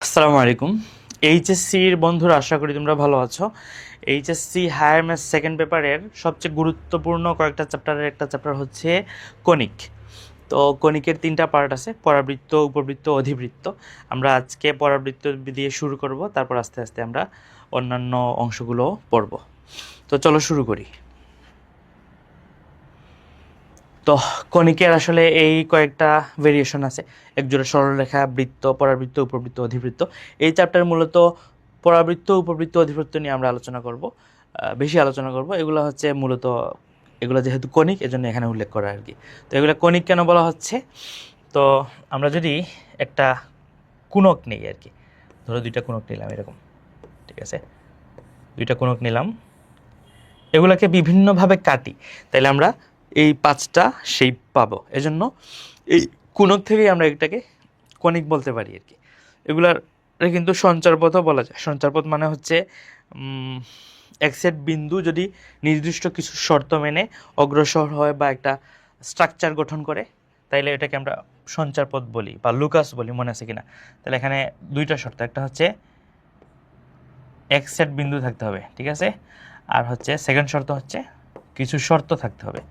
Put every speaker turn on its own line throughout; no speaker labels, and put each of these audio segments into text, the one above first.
আসসালামু আলাইকুম। এইচএসসির বন্ধুরা, আশা করি তোমরা ভালো আছো। এইচএসসি হায়ার ম্যাথস সেকেন্ড পেপারের সবচেয়ে গুরুত্বপূর্ণ কয়েকটা চ্যাপ্টারের একটা চ্যাপ্টার হচ্ছে কণিক। তো কণিকের তিনটা পার্ট আছে: পরাবৃত্ত, উপবৃত্ত, অধিবৃত্ত। আমরা আজকে পরাবৃত্ত দিয়ে শুরু করব, তারপর আস্তে আস্তে আমরা অন্যান্য অংশগুলো পড়ব। তো চলো শুরু করি। তো কণিকের আসলে এই কয়েকটা ভেরিয়েশন আছে: একজোড়া সরলরেখা, বৃত্ত, পরাবৃত্ত, উপবৃত্ত, অধিবৃত্ত। এই চ্যাপ্টার মূলত পরাবৃত্ত, উপবৃত্ত, অধিবৃত্ত নিয়ে আমরা আলোচনা করব, বেশি আলোচনা করব। এগুলো হচ্ছে মূলত, এগুলো যেহেতু কণিক এজন্য এখানে উল্লেখ করা আর কি। তো এগুলো কণিক কেন বলা হচ্ছে? তো আমরা যদি একটা কুণক নিই আর কি, ধরো দুইটা কুণক নিলাম এরকম, ঠিক আছে? দুইটা কুণক নিলাম, এগুলোকে বিভিন্নভাবে কাটি, তাইলে আমরা এই পাঁচটা শেপ পাবো। এজন্য এই কোণক থেকেই আমরা এটাকে কণিক বলতে পারি আর কি। এগুলার কিন্তু সঞ্চারপথও বলা যায়। সঞ্চারপথ মানে হচ্ছে এক্সেট বিন্দু যদি নির্দিষ্ট কিছু শর্ত মেনে অগ্রসর হয় বা একটা স্ট্রাকচার গঠন করে, তাইলে এটাকে আমরা সঞ্চারপথ বলি বা লুকাস বলি। মনে আছে কিনা? তাহলে এখানে দুইটা শর্ত, একটা হচ্ছে এক্সেট বিন্দু থাকতে হবে, ঠিক আছে? আর হচ্ছে সেকেন্ড শর্ত হচ্ছে কিছু শর্ত থাকতে হবে,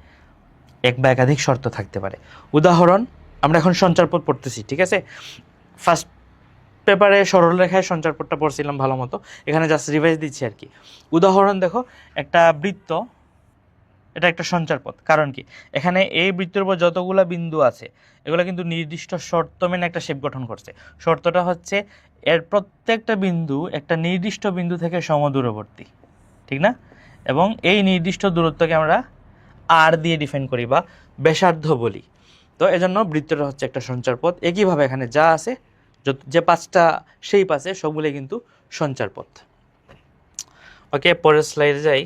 এক বা একাধিক শর্ত থাকতে পারে। উদাহরণ, আমরা এখন সঞ্চারপথ পড়তেছি, ঠিক আছে? ফার্স্ট পেপারে সরলরেখায় সঞ্চারপথটা পড়ছিলাম ভালো মতো, এখানে জাস্ট রিভাইজ দিচ্ছি আর কি। উদাহরণ দেখো, একটা বৃত্ত, এটা একটা সঞ্চারপথ। কারণ কি? এখানে এই বৃত্তের উপর যতগুলা বিন্দু আছে এগুলো কিন্তু নির্দিষ্ট শর্ত মেনে একটা শেপ গঠন করছে। শর্তটা হচ্ছে এর প্রত্যেকটা বিন্দু একটা নির্দিষ্ট বিন্দু থেকে সমদূরবর্তী, ঠিক না? এবং এই নির্দিষ্ট দূরত্বকে আমরা আর দিয়ে ডিফাইন করি বা ব্যাসার্ধ বলি। তো এজন্য বৃত্তটা হচ্ছে একটা সঞ্চারপথ। একইভাবে এখানে যা আছে, যে পাঁচটা শেপ আছে সবগুলোই কিন্তু সঞ্চারপথ। ওকে, পরের স্লাইডে যাই।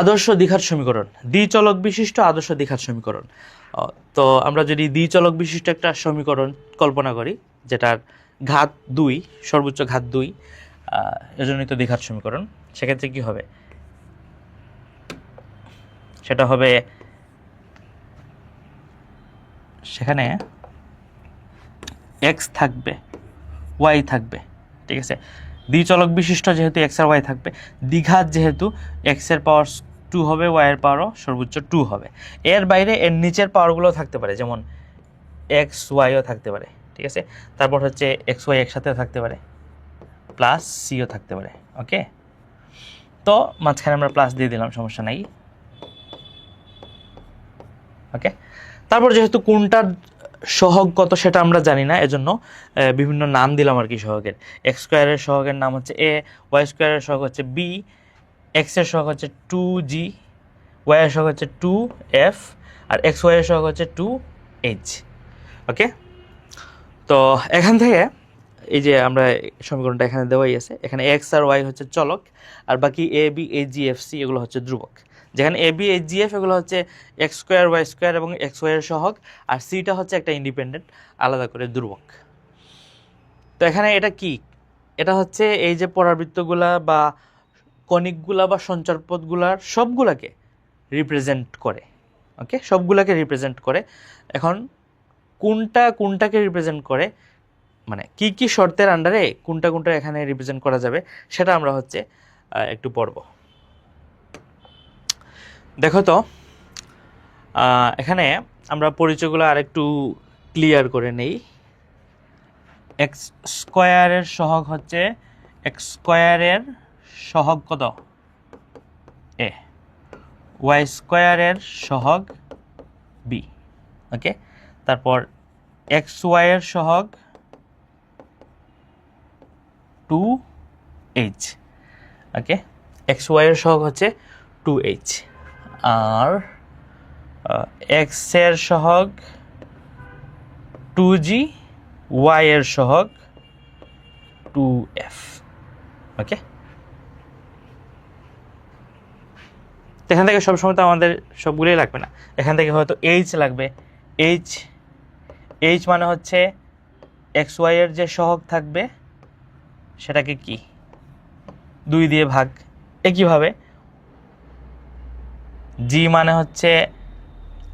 আদর্শ দ্বিঘাত সমীকরণ, দ্বিচলক বিশিষ্ট আদর্শ দ্বিঘাত সমীকরণ। তো আমরা যদি দ্বিচলক বিশিষ্ট একটা সমীকরণ কল্পনা করি, যেটার ঘাত 2, সর্বোচ্চ ঘাত 2, এজন্যই তো দ্বিঘাত সমীকরণ। সেক্ষেত্রে কি হবে? সেটা হবে, সেখানে এক্স থাকবে, ওয়াই থাকবে, ঠিক আছে? দ্বিচলক বিশিষ্ট যেহেতু এক্স আর ওয়াই থাকবে, দ্বিঘাত যেহেতু এক্সের পাওয়ার 2 হবে, ওয়াইয়ের পাওয়ারও সর্বোচ্চ 2 হবে। এর বাইরে এর নিচের পাওয়ারগুলো থাকতে পারে, যেমন এক্স ওয়াইও থাকতে পারে, ঠিক আছে? তারপর হচ্ছে এক্স ওয়াই একসাথেও থাকতে পারে, প্লাস সিও থাকতে পারে। ওকে, তো মাঝখানে আমরা প্লাস দিয়ে দিলাম, সমস্যা নাই। ওকে, তারপর যেহেতু কোনটার সহগ কত সেটা আমরা জানি না, এজন্য বিভিন্ন নাম দিলাম আর কি সহগের। এক্স স্কোয়ারের সহগের নাম হচ্ছে এ, ওয়াই স্কোয়ারের সহগ হচ্ছে বি, এক্সের সহগ হচ্ছে 2g, ওয়াইয়ের সহগ হচ্ছে 2f, আর এক্স ওয়াইয়ের সহগ হচ্ছে 2h। ওকে, তো এখান থেকে এই যে আমরা সমীকরণটা এখানে দেওয়াই আছে, এখানে এক্স আর ওয়াই হচ্ছে চলক, আর বাকি A B H G F C এগুলো হচ্ছে ধ্রুবক। যেখানে A B H G F এগুলো হচ্ছে এক্স স্কোয়ার ওয়াই স্কোয়ার এবং এক্স ওয়াইয়ের সহগ, আর সিটা হচ্ছে একটা ইন্ডিপেন্ডেন্ট আলাদা করে ধ্রুবক। তো এখানে এটা কি? এটা হচ্ছে এই যে পরাবৃত্তগুলা বা কণিকগুলা বা সঞ্চারপথগুলার সবগুলাকে রিপ্রেজেন্ট করে। ওকে, সবগুলাকে রিপ্রেজেন্ট করে। এখন কোনটা কোনটাকে রিপ্রেজেন্ট করে, মানে কি কি শর্তের আন্ডারে কোনটা কোনটা এখানে রিপ্রেজেন্ট করা যাবে, সেটা আমরা হচ্ছে একটু পড়ব। দেখো তো, এখানে আমরা পরিচয়গুলো আরেকটু ক্লিয়ার করে নেই। এক্স স্কোয়ারের সহগ হচ্ছে, এক্স স্কোয়ারের সহগ কত? এ। ওয়াই স্কোয়ারের সহগ বি। ওকে, তারপর এক্স ওয়াইয়ের সহগ 2h। ওকে, এক্স ওয়াইয়ের সহগ হচ্ছে 2h, আর এক্সের সহগ 2g, ওয়াইয়ের সহগ 2f। ওকে, এখান থেকে সবসময় তো আমাদের সবগুলোই লাগবে না, এখান থেকে হয়তো h লাগবে। h, h মানে হচ্ছে এক্স ওয়াইয়ের যে সহগ থাকবে সেটাকে কি 2 দিয়ে ভাগ। একইভাবে জি মানে হচ্ছে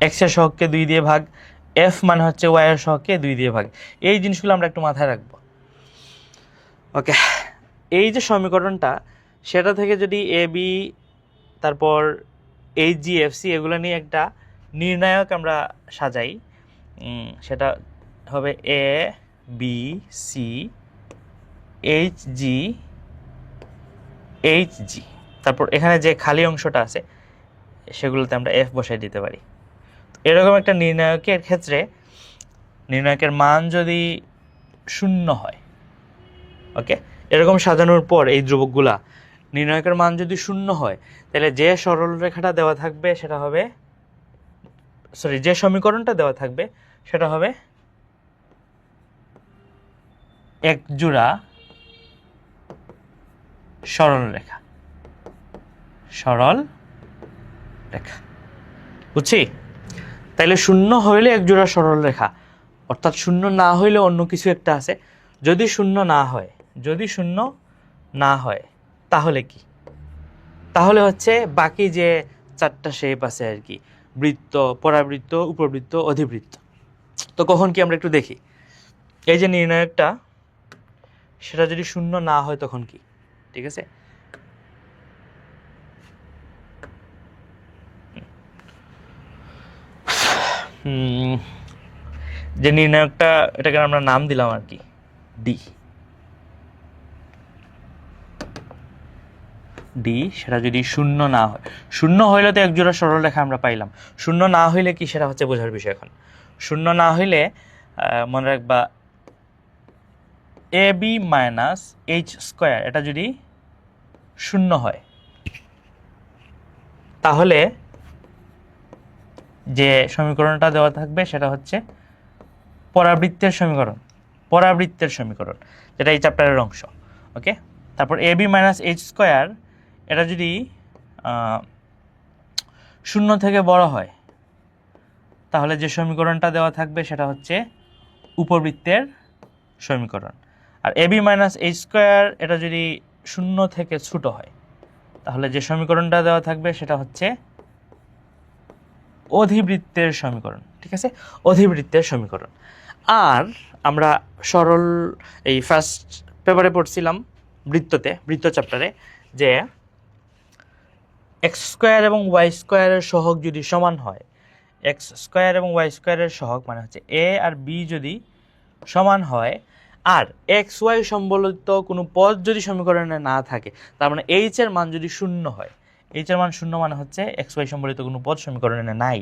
এক্সের সহগকে 2 দিয়ে ভাগ, এফ মানে হচ্ছে ওয়াই এর সহগকে 2 দিয়ে ভাগ। এই জিনিসগুলো আমরা একটু মাথায় রাখবো। ওকে, এই যে সমীকরণটা, সেটা থেকে যদি এ বি তারপর এইচ জি এফ সি এগুলো নিয়ে একটা নির্ণায়ক আমরা সাজাই, সেটা হবে A B C H G H G, তারপর এখানে যে খালি অংশটা আছে সেগুলোতে আমরা এফ বসাই দিতে পারি। এরকম একটা নির্ণায়কের ক্ষেত্রে নির্ণায়কের মান যদি 0 হয়, ওকে, এরকম সাজানোর পর এই ধ্রুবকগুলা নির্ণায়কের মান যদি 0 হয়, তাহলে যে সরলরেখাটা দেওয়া থাকবে সেটা হবে, সরি, যে সমীকরণটা দেওয়া থাকবে সেটা হবে এক জোড়া সরল রেখা। সরল রেখা, বুঝছি? তাইলে 0 হইলে এক জোড়া সরল রেখা, অর্থাৎ 0 না হইলে অন্য কিছু একটা আছে। যদি 0 না হয়, যদি 0 না হয় তাহলে কি? তাহলে হচ্ছে বাকি যে 4টা শেপ আছে আর কি, বৃত্ত, পরাবৃত্ত, উপবৃত্ত, অধিবৃত্ত। তো কখন কি আমরা একটু দেখি। এই যে নির্ণায়কটা, সেটা যদি 0 না হয় তখন কি? ঠিক আছে, যে নির্ণায়কটা, এটাকে আমরা নাম দিলাম আর কি ডি। ডি, সেটা যদি 0 না হয়, 0 হইলে তো এক জোড়া সরল রেখা আমরা পাইলাম। 0 না হইলে কি, সেটা হচ্ছে বোঝার বিষয়। এখন 0 না হইলে মনে রাখবা A B minus H square, এটা যদি 0 হয়, তাহলে যে সমীকরণটা দেওয়া থাকবে সেটা হচ্ছে পরাবৃত্তের সমীকরণ। পরাবৃত্তের সমীকরণ, যেটা এই চ্যাপ্টারের অংশ। ওকে, তারপর A B minus H square, এটা যদি 0 থেকে বড় হয়, তাহলে যে সমীকরণটা দেওয়া থাকবে সেটা হচ্ছে উপবৃত্তের সমীকরণ। আর A B minus H square, এটা যদি 0 থেকে ছোট হয়, তাহলে যে সমীকরণটা দেওয়া থাকবে সেটা হচ্ছে অধিবৃত্তের সমীকরণ। ঠিক আছে, অধিবৃত্তের সমীকরণ। আর আমরা সরল, এই ফার্স্ট পেপারে পড়ছিলাম বৃত্ততে, বৃত্ত চ্যাপ্টারে, যে এক্স স্কোয়ার এবং ওয়াই স্কোয়ারের সহগ যদি সমান হয়, এক্স স্কোয়ার এবং ওয়াই স্কোয়ারের সহগ মানে হচ্ছে এ আর বি যদি সমান হয়, আর এক্স ওয়াই সম্বলিত কোনো পদ যদি সমীকরণে না থাকে, তার মানে এইচ এর মান যদি 0 হয়, এইচ এর মান 0 মানে হচ্ছে এক্স ওয়াই সম্বলিত কোনো পদ সমীকরণে নাই,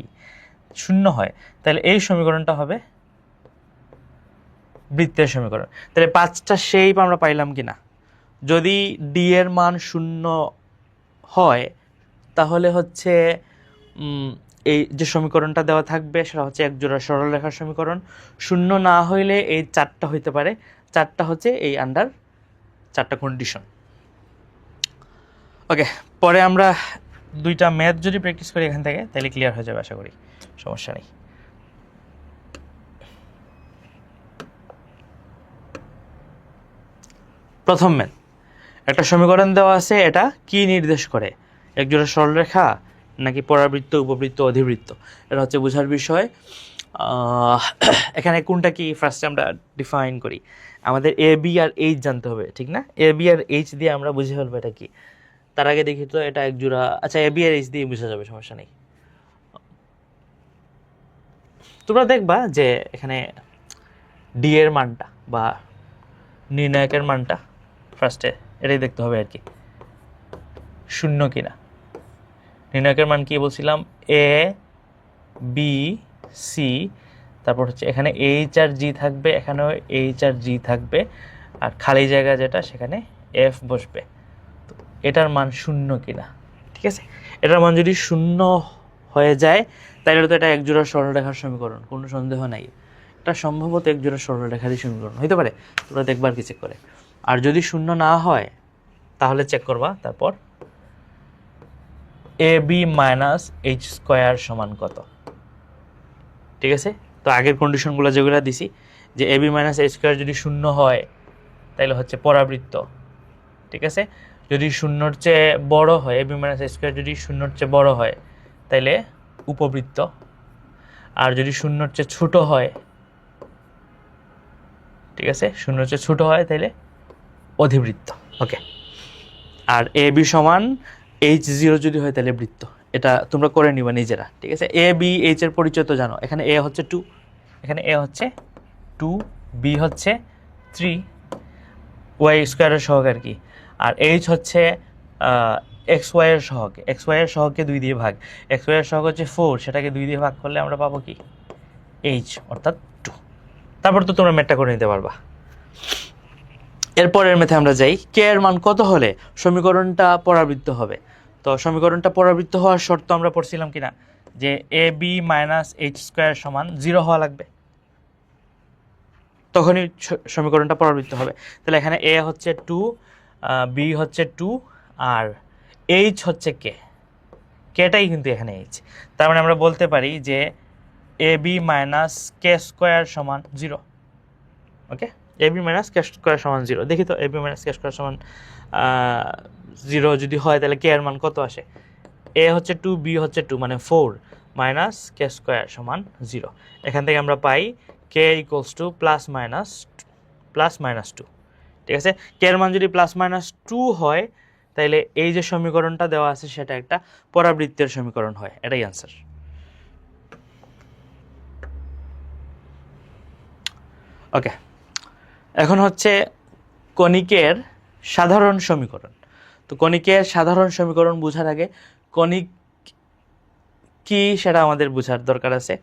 0 হয়, তাহলে এই সমীকরণটা হবে বৃত্তের সমীকরণ। তাহলে 5টা শেপ আমরা পাইলাম কিনা? যদি ডি এর মান 0 হয়, তাহলে হচ্ছে এই যে সমীকরণটা দেওয়া থাকবে সেটা হচ্ছে এক জোড়া সরলরেখার সমীকরণ। 0 না হইলে এই 4টা হইতে পারে, 4টা হচ্ছে এই আন্ডার 4টা কন্ডিশন। ওকে, পরে আমরা 2টা ম্যাথ যদি প্র্যাকটিস করি এখান থেকে, তাহলে ক্লিয়ার হয়ে যাবে, আশা করি সমস্যা নেই। প্রথম ম্যাথ, একটা সমীকরণ দেওয়া আছে, এটা কি নির্দেশ করে? এক জোড়া সরলরেখা নাকি পরাবৃত্ত, উপবৃত্ত, অধিবৃত্ত? এটা হচ্ছে বোঝার বিষয়। এখানে কোনটা কি ফার্স্টে আমরা ডিফাইন করি। আমাদের এ বি আর এইচ জানতে হবে, ঠিক না? এ বি আর এইচ দিয়ে আমরা বুঝে ফেলবো এটা কি। তার আগে দেখি তো এটা এক জোড়া, আচ্ছা এ বি আর এইচ দিয়ে বোঝা যাবে, সমস্যা নেই। তোমরা দেখবা যে এখানে ডি এর মানটা বা নির্ণায়কের মানটা ফার্স্টে এটাই দেখতে হবে আর কি, 0 কিনা। নির্ণায়কের মান কি বলছিলাম? এ বি সি, তারপর হচ্ছে এখানে এইচ আর জি থাকবে, এখানেও এইচ আর জি থাকবে, আর খালি জায়গা যেটা সেখানে এফ বসবে। তো এটার মান 0 কিনা, ঠিক আছে? এটার মান যদি 0 হয়ে যায়, তাহলে তো এটা একজোড়া সরলরেখার সমীকরণ, কোনো সন্দেহ নাই। এটা সম্ভবত একজোড়া সরলরেখারই সমীকরণ হইতে পারে, তোমরা দেখবার কি চেক করে। আর যদি 0 না হয়, তাহলে চেক করবা তারপর A B minus H square সমান কত। ঠিক আছে, তো আগের কন্ডিশনগুলো যেগুলো দিছি, যে A B minus H square যদি 0 হয় তাহলে হচ্ছে পরাবৃত্ত। ঠিক আছে, যদি 0-র চেয়ে বড় হয়, A B minus H square যদি 0-র চেয়ে বড় হয় তাহলে উপবৃত্ত। আর যদি শূন্যর চেয়ে ছোট হয়, ঠিক আছে, শূন্যর চেয়ে ছোট হয় তাহলে অধিবৃত্ত। ওকে, আর এ বি সমান H0 যদি হয় তাহলে বৃত্ত। এটা তোমরা করে নিবা নিজেরা, ঠিক আছে। এ বি এইচ এর পরিচয় তো জানো, এখানে এ হচ্ছে 2, এখানে এ হচ্ছে 2, বি হচ্ছে 3, ওয়াই স্কোয়ারের সহগ আর কি, আর এইচ হচ্ছে এক্স ওয়াইয়ের সহগ। এক্স ওয়াইয়ের সহগকে 2 দিয়ে ভাগ, এক্স ওয়াইয়ের সহগ হচ্ছে 4, সেটাকে 2 দিয়ে ভাগ করলে আমরা পাবো কি এইচ অর্থাৎ 2। তারপর তো তোমরা ম্যাথটা করে নিতে পারবা। এরপরের ম্যাথে আমরা যাই, কে এর মান কত হলে সমীকরণটা পরাবৃত্ত হবে। তো সমীকরণটা পরাবৃত্ত হওয়ার শর্ত আমরা পড়ছিলাম কিনা, যে A B minus H square সমান 0 হওয়া লাগবে, তখনই সমীকরণটা পরাবৃত্ত হবে। তাহলে এখানে এ হচ্ছে 2, বি হচ্ছে 2, আর এইচ হচ্ছে কে, কেটাই কিন্তু এখানে এইচ। তার মানে আমরা বলতে পারি যে A B minus K square সমান 0। ওকে, A B minus K square সমান 0। দেখি তো A B minus K square সমান 0 যদি হয় তাহলে কে এর মান কত আসে। এ হচ্ছে 2, বি হচ্ছে 2, মানে 4 মাইনাস কে স্কোয়ার সমান 0। এখান থেকে আমরা পাই কে ইকুয়ালস টু প্লাস মাইনাস 2। ঠিক আছে, কে এর মান যদি প্লাস মাইনাস 2 হয় তাহলে এই যে সমীকরণটা দেওয়া আছে সেটা একটা পরাবৃত্তের সমীকরণ হয়, এটাই আনসার। ওকে, এখন হচ্ছে কণিকের সাধারণ সমীকরণ। তো কণিকের সাধারণ সমীকরণ বোঝার আগে কণিক কি সেটা আমাদের বোঝার দরকার আছে।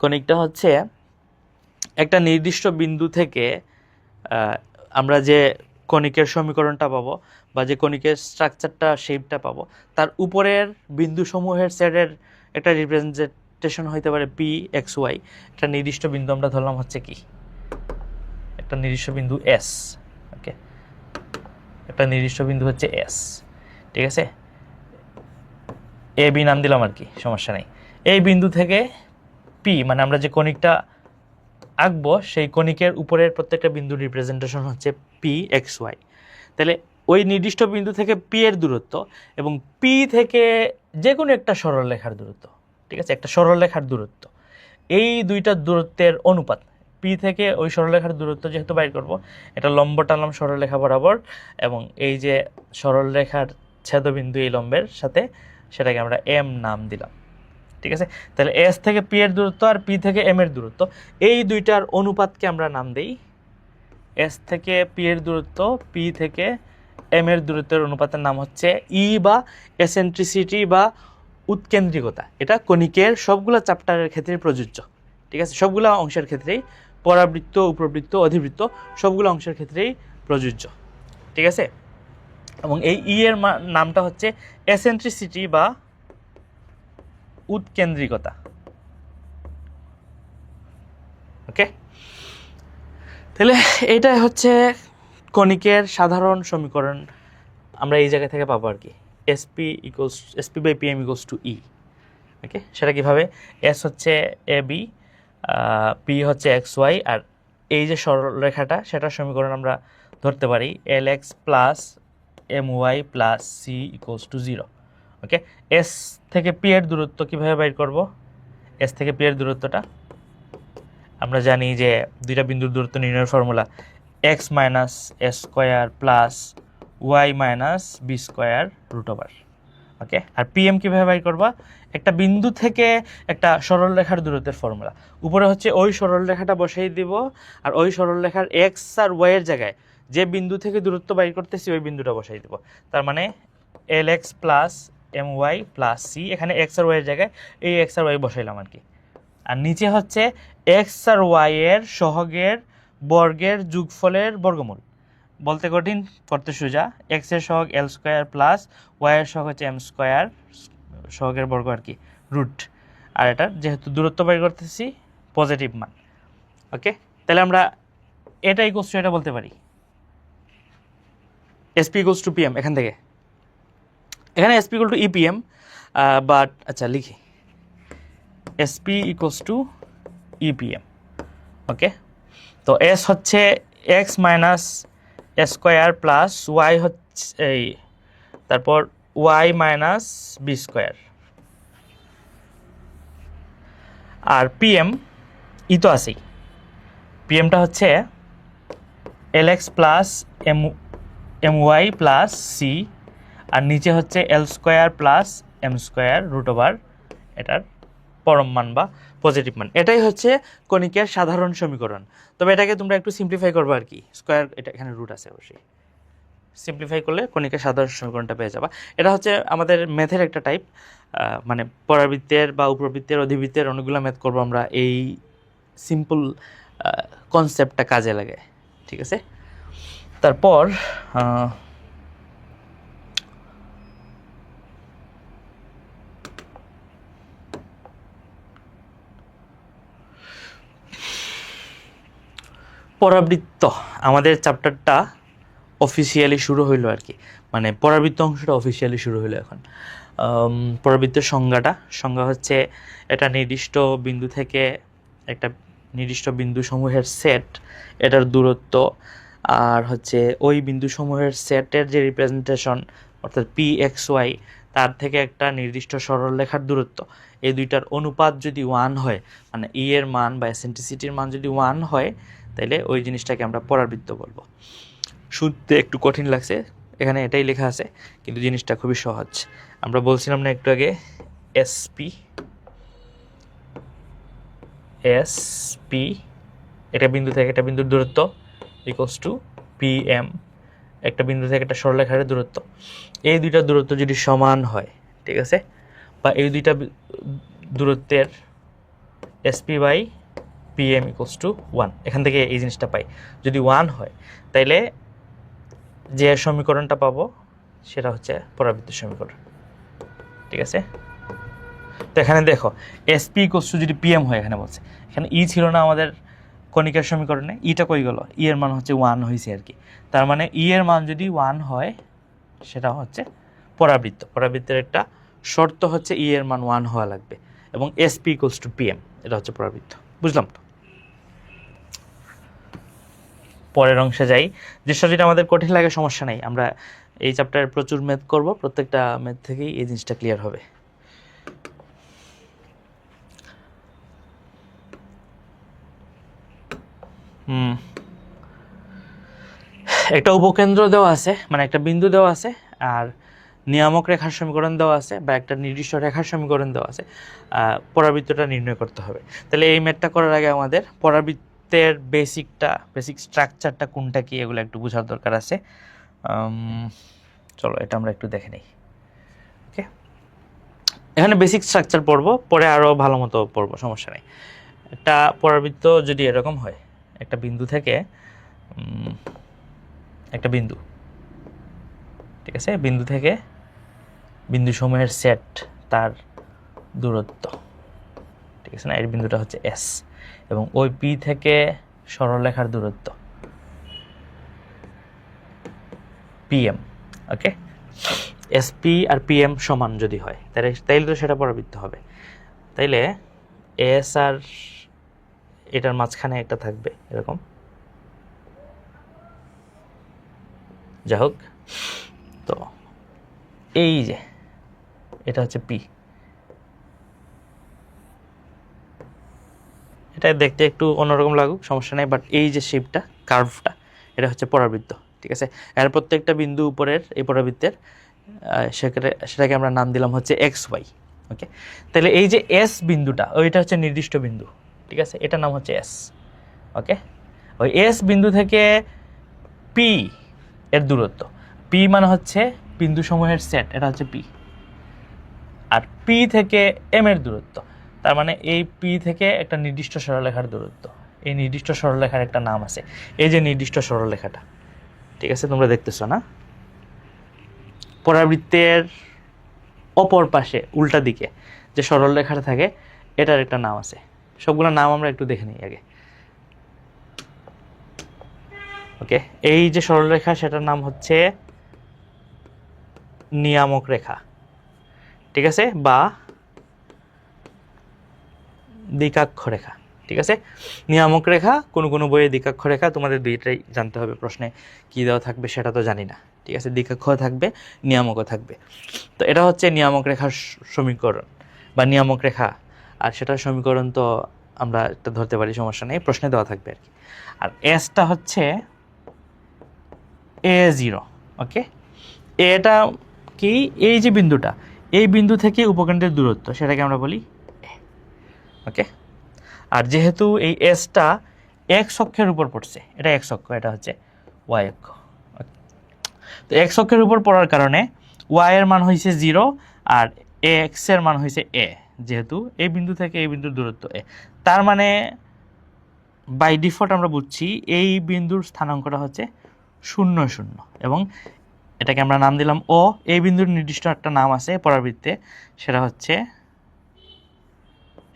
কণিকটা হচ্ছে একটা নির্দিষ্ট বিন্দু থেকে আমরা যে কণিকের সমীকরণটা পাবো বা যে কণিকের স্ট্রাকচারটা শেপটা পাবো, তার উপরের বিন্দুসমূহের সেটের একটা রিপ্রেজেন্টেশন হইতে পারে পি এক্স ওয়াই। একটা নির্দিষ্ট বিন্দু আমরা ধরলাম হচ্ছে কি, একটা নির্দিষ্ট বিন্দু এস। ওকে, একটা নির্দিষ্ট বিন্দু হচ্ছে এস, ঠিক আছে, এ বি নাম দিলাম আর কি, সমস্যা নেই। এই বিন্দু থেকে পি মানে আমরা যে কণিকটা আঁকবো সেই কণিকের উপরের প্রত্যেকটা বিন্দুর রিপ্রেজেন্টেশন হচ্ছে পি এক্স ওয়াই। তাহলে ওই নির্দিষ্ট বিন্দু থেকে পি এর দূরত্ব এবং পি থেকে যে কোনো একটা সরলরেখার দূরত্ব, ঠিক আছে, একটা সরলরেখার দূরত্ব, এই দুইটা দূরত্বের অনুপাত, পি থেকে ওই সরলরেখার দূরত্ব যেহেতু বাইর করব, এটা লম্ব টানলাম সরলরেখা বরাবর এবং এই যে সরলরেখার ছেদবিন্দু এই লম্বের সাথে, সেটাকে আমরা এম নাম দিলাম। ঠিক আছে, তাহলে এস থেকে পি এর দূরত্ব আর পি থেকে এম এর দূরত্ব, এই দুইটার অনুপাতকে আমরা নাম দেই এস থেকে পি এর দূরত্ব, পি থেকে এম এর দূরত্বের অনুপাতের নাম হচ্ছে ই বা এসেন্ট্রিসিটি বা উৎকেন্দ্রিকতা। এটা কণিকের সবগুলো চ্যাপ্টারের ক্ষেত্রে প্রযোজ্য, ঠিক আছে, সবগুলো অংশের ক্ষেত্রেই, পরাবৃত্ত, উপবৃত্ত, অধিবৃত্ত সবগুলো অংশের ক্ষেত্রেই প্রযোজ্য, ঠিক আছে। এবং এই ই এর নামটা হচ্ছে এসেন্ট্রিসিটি বা উৎকেন্দ্রিকতা। ওকে, তাহলে এইটাই হচ্ছে কণিকের সাধারণ সমীকরণ, আমরা এই জায়গা থেকে পাবো আর কি, SP by PM equals to E. Okay, সেটা কীভাবে, এস হচ্ছে এ বি, পি হচ্ছে এক্স ওয়াই, আর এই যে সরলরেখাটা সেটার সমীকরণ আমরা ধরতে পারি L X plus M Y plus C equals to 0। Okay, S থেকে পি এর দূরত্ব কীভাবে বাইর করব, এস থেকে পি এর দূরত্বটা আমরা জানি যে দুইটা বিন্দুর দূরত্ব নির্ণয়ের formula X minus S square plus Y minus B square root over. Okay, আর পিএম কীভাবে বাইর করবা, একটা বিন্দু থেকে একটা সরলরেখার দূরত্বের ফর্মুলা, উপরে হচ্ছে ওই সরলরেখাটা বসাই দিব আর ওই সরলরেখার এক্স আর ওয়াইয়ের জায়গায় যে বিন্দু থেকে দূরত্ব বাইর করতেছি ওই বিন্দুটা বসাই দিব। তার মানে L X plus M Y plus C, এখানে এক্স আর ওয়াইয়ের জায়গায় এই এক্স আর ওয়াই বসাইলাম আর কি। আর নিচে হচ্ছে এক্স আর ওয়াই এর সহগের বর্গের যোগফলের বর্গমূল, বলতে কঠিন করতে সোজা, এক্স এর সহগ এল স্কোয়ার প্লাস ওয়াই এর সহগ হচ্ছে এম স্কোয়ার সহগের বর্গ আর কি, রুট। আর এটা যেহেতু দূরত্ব বের করতেছি পজিটিভ মান। ওকে, তাহলে আমরা এটা ইকুয়ালস টু এটা বলতে পারি এসপি ইকুয়ালস টু পিএম। এখান থেকে এখানে SP equal to EPM, but আচ্ছা লিখি SP equals to EPM. Okay, তো এস হচ্ছে X minus S square plus Y হচ্ছে এই, তারপর ওয়াই মাইনাস বি স্কোয়ার, আর পিএম ই তো আছেই, পিএমটা হচ্ছে L X plus M Y plus C, আর নিচে হচ্ছে L square plus M square root over এটার পরম মান বা পজিটিভ মান। এটাই হচ্ছে কণিকের সাধারণ সমীকরণ। তবে এটাকে তোমরা একটু সিম্পলিফাই করবে আর কি, স্কোয়ার এটা এখানে রুট আছে অবশ্যই, সিম্পলিফাই করলে কণিকের সাধারণ সমীকরণটা পেয়ে যাবা। এটা হচ্ছে আমাদের ম্যাথের একটা টাইপ, মানে পরাবৃত্তের বা উপবৃত্তের অধিবৃত্তের অনেকগুলো ম্যাথ করবো আমরা, এই সিম্পল কনসেপ্টটা কাজে লাগে, ঠিক আছে। তারপর পরাবৃত্ত, আমাদের চ্যাপ্টারটা অফিসিয়ালি শুরু হইলো আর কি, মানে পরাবৃত্ত অংশটা অফিসিয়ালি শুরু হইলো এখন। পরাবৃত্তের সংজ্ঞা হচ্ছে এটা নির্দিষ্ট বিন্দু থেকে একটা নির্দিষ্ট বিন্দু সমূহের সেট, এটার দূরত্ব, আর হচ্ছে ওই বিন্দু সমূহের সেটের যে রিপ্রেজেন্টেশন অর্থাৎ পি এক্স ওয়াই, তার থেকে একটা নির্দিষ্ট সরলরেখার দূরত্ব, এই দুইটার অনুপাত যদি 1 হয়, মানে ই এর মান বা এসেন্ট্রিসিটির মান যদি 1 হয়, তাহলে ওই জিনিসটাকে আমরা পরাবৃত্ত বলবো। শুনতে একটু কঠিন লাগছে, এখানে এটাই লেখা আছে, কিন্তু জিনিসটা খুবই সহজ। আমরা বলছিলাম না একটু আগে, এসপি এটা বিন্দু থেকে একটা বিন্দুর দূরত্ব ইকুয়ালস টু পিএম, একটা বিন্দু থেকে একটা সরলরেখার দূরত্ব। এই দুইটা দূরত্ব যদি সমান হয়, ঠিক আছে, বা এই দুইটা দূরত্বের SP by PM equals to 1, এখান থেকে এই জিনিসটা পাই। যদি 1 হয়, তাইলে যে সমীকরণটা পাবো সেটা হচ্ছে পরাবৃত্ত সমীকরণ, ঠিক আছে। তো এখানে দেখো এসপি ইকুয়ালস টু যদি পিএম হয়, এখানে বলছে, এখানে ই ছিল না আমাদের কণিকার সমীকরণে, ইটা কই গেল, ই এর মান হচ্ছে 1 হয়েছে আর কি। তার মানে ই এর মান যদি 1 হয়, সেটা হচ্ছে পরাবৃত্ত। পরাবৃত্তের একটা শর্ত হচ্ছে ই এর মান 1 হওয়া লাগবে, এবং এসপি ইকুয়ালস টু পিএম, এটা হচ্ছে পরাবৃত্ত। বুঝলাম তো? পরের অংশে যাই। যেটা যদি আমাদের কঠিন লাগে সমস্যা নেই, আমরা এই চ্যাপ্টারে প্রচুর ম্যাথ করব, প্রত্যেকটা ম্যাথ থেকেই এই জিনিসটা ক্লিয়ার হবে। একটা উপকেন্দ্র দেওয়া আছে, মানে একটা বিন্দু দেওয়া আছে, আর নিয়ামক রেখার সমীকরণ দেওয়া আছে, বা একটা নির্দিষ্ট রেখার সমীকরণ দেওয়া আছে, পরাবৃত্তটা নির্ণয় করতে হবে। তাহলে এই ম্যাথটা করার আগে আমাদের পরাবৃত্তের বেসিক স্ট্রাকচারটা কোনটা কি এগুলো একটু বোঝার দরকার আছে। চলো এটা আমরা একটু দেখে নিই। ওকে, এখানে বেসিক স্ট্রাকচার পড়বো, পরে আরও ভালো মতো পড়বো, সমস্যা নেই। একটা পরাবৃত্ত যদি এরকম হয়, একটা বিন্দু থেকে একটা বিন্দু, ঠিক আছে, বিন্দু থেকে বিন্দু সমূহের সেট, তার দূরত্ব, ঠিক আছে না, এর বিন্দুটা হচ্ছে এস, এবং ওই পি থেকে সরলরেখার দূরত্ব পিএম। ওকে, এসপি আর পিএম সমান যদি হয়, তাইলে তো সেটা পরাবৃত্ত হবে। তাইলে এস আর এটার মাঝখানে একটা থাকবে এরকম, যা হোক। তো এই যে এটা হচ্ছে পি, এটা দেখতে একটু অন্যরকম লাগুক, সমস্যা নেই, বাট এই যে শেপটা, কার্ভটা, এটা হচ্ছে পরাবৃত্ত, ঠিক আছে। এর প্রত্যেকটা বিন্দু উপরের এই পরাবৃত্তের, সেটাকে আমরা নাম দিলাম হচ্ছে এক্স ওয়াই। ওকে, তাহলে এই যে এস বিন্দুটা, ওইটা হচ্ছে নির্দিষ্ট বিন্দু, ঠিক আছে, এটার নাম হচ্ছে এস। ওকে, ওই এস বিন্দু থেকে পি এর দূরত্ব, পি মানে হচ্ছে বিন্দু সমূহের সেট, এটা হচ্ছে পি, আর পি থেকে এম এর দূরত্ব, তার মানে এই পি থেকে একটা নির্দিষ্ট সরলরেখার দূরত্ব, এই নির্দিষ্ট সরলরেখার একটা নাম আছে, এই যে নির্দিষ্ট সরলরেখাটা, ঠিক আছে, তোমরা দেখতেছো না, পরাবৃত্তের অপর পাশে উল্টা দিকে যে সরলরেখাটা থাকে, এটার একটা নাম আছে। সবগুলো নাম আমরা একটু দেখে নিই আগে। ওকে, এই যে সরলরেখা, সেটার নাম হচ্ছে নিয়ামক রেখা, ঠিক আছে, বা দ্বিকাক্ষ রেখা, ঠিক আছে। নিয়ামক রেখা, কোনো বইয়ে দ্বিকাক্ষ রেখা, তোমাদের দুইটাই জানতে হবে, প্রশ্নে কী দেওয়া থাকবে সেটা তো জানি না, ঠিক আছে। দ্বিকাক্ষ থাকবে, নিয়ামকও থাকবে। তো এটা হচ্ছে নিয়ামক রেখার সমীকরণ বা নিয়ামক রেখা। আর সেটার সমীকরণ তো আমরা একটা ধরতে পারি, সমস্যা নেই, প্রশ্নে দেওয়া থাকবে আর কি। আর এসটা হচ্ছে A0, ওকে। এটা কি, এই যে বিন্দুটা, এই বিন্দু থেকে উপকেন্দ্রের দূরত্ব, সেটাকে আমরা বলি A, ওকে। আর যেহেতু এই এসটা এক্স অক্ষের উপর পড়ছে, এটা এক্স অক্ষ, এটা হচ্ছে ওয়াই অক্ষ। তো এক্স অক্ষের উপর পড়ার কারণে ওয়াই এর মান হয়েছে 0 আর এক্স এর মান হয়েছে এ, যেহেতু এই বিন্দু থেকে এই বিন্দুর দূরত্ব এ, তার মানে বাই ডিফল্ট আমরা বুঝছি এই বিন্দুর স্থানাঙ্কটা হচ্ছে 0 0, এবং এটাকে আমরা নাম দিলাম ও। এই বিন্দুর নির্দিষ্ট একটা নাম আছে পরাবৃত্তে, সেটা হচ্ছে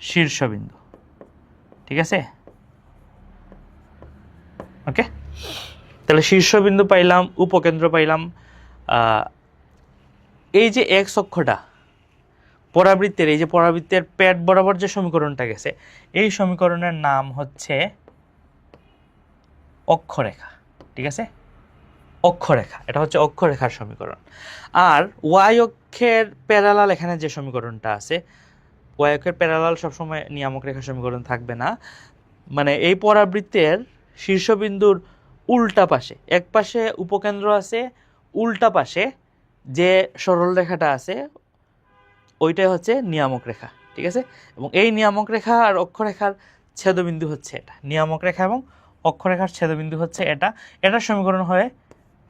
শীর্ষবিন্দু, ঠিক আছে, ওকে। তাহলে শীর্ষবিন্দু পাইলাম, উপকেন্দ্র পাইলাম। এই যে এক্স অক্ষটা পরাবৃত্তের, এই যে পরাবৃত্তের প্যাড বরাবর যে সমীকরণটা গেছে, এই সমীকরণের নাম হচ্ছে অক্ষরেখা, ঠিক আছে, অক্ষরেখা, এটা হচ্ছে অক্ষরেখার সমীকরণ। আর ওয়াই অক্ষের প্যারালাল এখানে যে সমীকরণটা আছে, ওয়াই অক্ষের প্যারালাল সবসময় নিয়ামক রেখার সমীকরণ থাকবে না, মানে এই পরাবৃত্তের শীর্ষবিন্দুর উল্টা পাশে, এক পাশে উপকেন্দ্র আছে, উল্টা পাশে যে সরল রেখাটা আছে ওইটাই হচ্ছে নিয়ামক রেখা, ঠিক আছে। এবং এই নিয়ামক রেখা আর অক্ষরেখার ছেদবিন্দু হচ্ছে এটা, নিয়ামক রেখা এবং অক্ষরেখার ছেদবিন্দু হচ্ছে এটা। এটার সমীকরণ হয়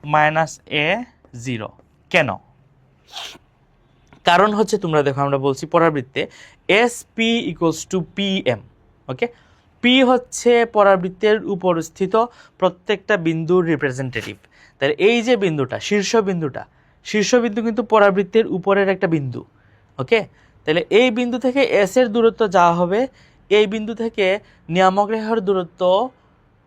-A0। কেন? কারণ হচ্ছে, তোমরা দেখো আমরা বলছি পরাবৃত্তে SP = PM, ওকে। পি হচ্ছে পরাবৃত্তের উপরস্থিত প্রত্যেকটা বিন্দুর রিপ্রেজেন্টেটিভ। তাহলে এই যে বিন্দুটা, শীর্ষবিন্দু কিন্তু পরাবৃত্তের উপরের একটা বিন্দু, ওকে। তাহলে এই বিন্দু থেকে এস এর দূরত্ব যা হবে, এই বিন্দু থেকে নিয়ামক রেখার দূরত্ব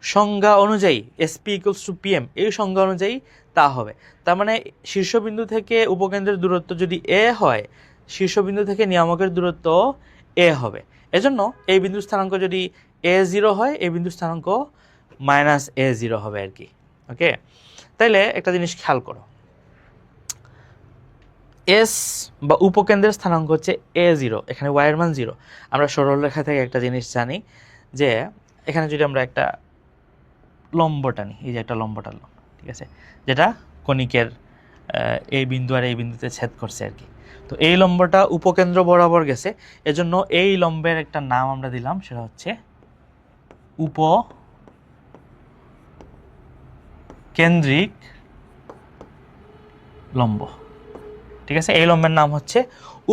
সংজ্ঞা অনুযায়ী SP = PM, এই সংজ্ঞা অনুযায়ী তা হবে। তার মানে শীর্ষবিন্দু থেকে উপকেন্দ্রের দূরত্ব যদি এ হয়, শীর্ষবিন্দু থেকে নিয়ামকের দূরত্ব এ হবে। এজন্য এই বিন্দুর স্থানাঙ্ক যদি A0 হয়, এই বিন্দুর স্থানাঙ্ক -A0 হবে আর কি, ওকে। তাইলে একটা জিনিস খেয়াল করো, এস বা উপকেন্দ্রের স্থানাঙ্ক হচ্ছে A0, এখানে y এর মান 0। আমরা সরল রেখা থেকে একটা জিনিস জানি যে এখানে যদি আমরা একটা লম্ব টানি, এই যে একটা লম্ব টানলাম, ঠিক আছে, যেটা কণিকের এই বিন্দু আর এই বিন্দুতে ছেদ করছে আর কি। তো এই লম্বটা উপকেন্দ্র বরাবর গেছে, এজন্য এই লম্বের একটা নাম আমরা দিলাম, সেটা হচ্ছে উপকেন্দ্রিক লম্ব, ঠিক আছে। এই লম্বের নাম হচ্ছে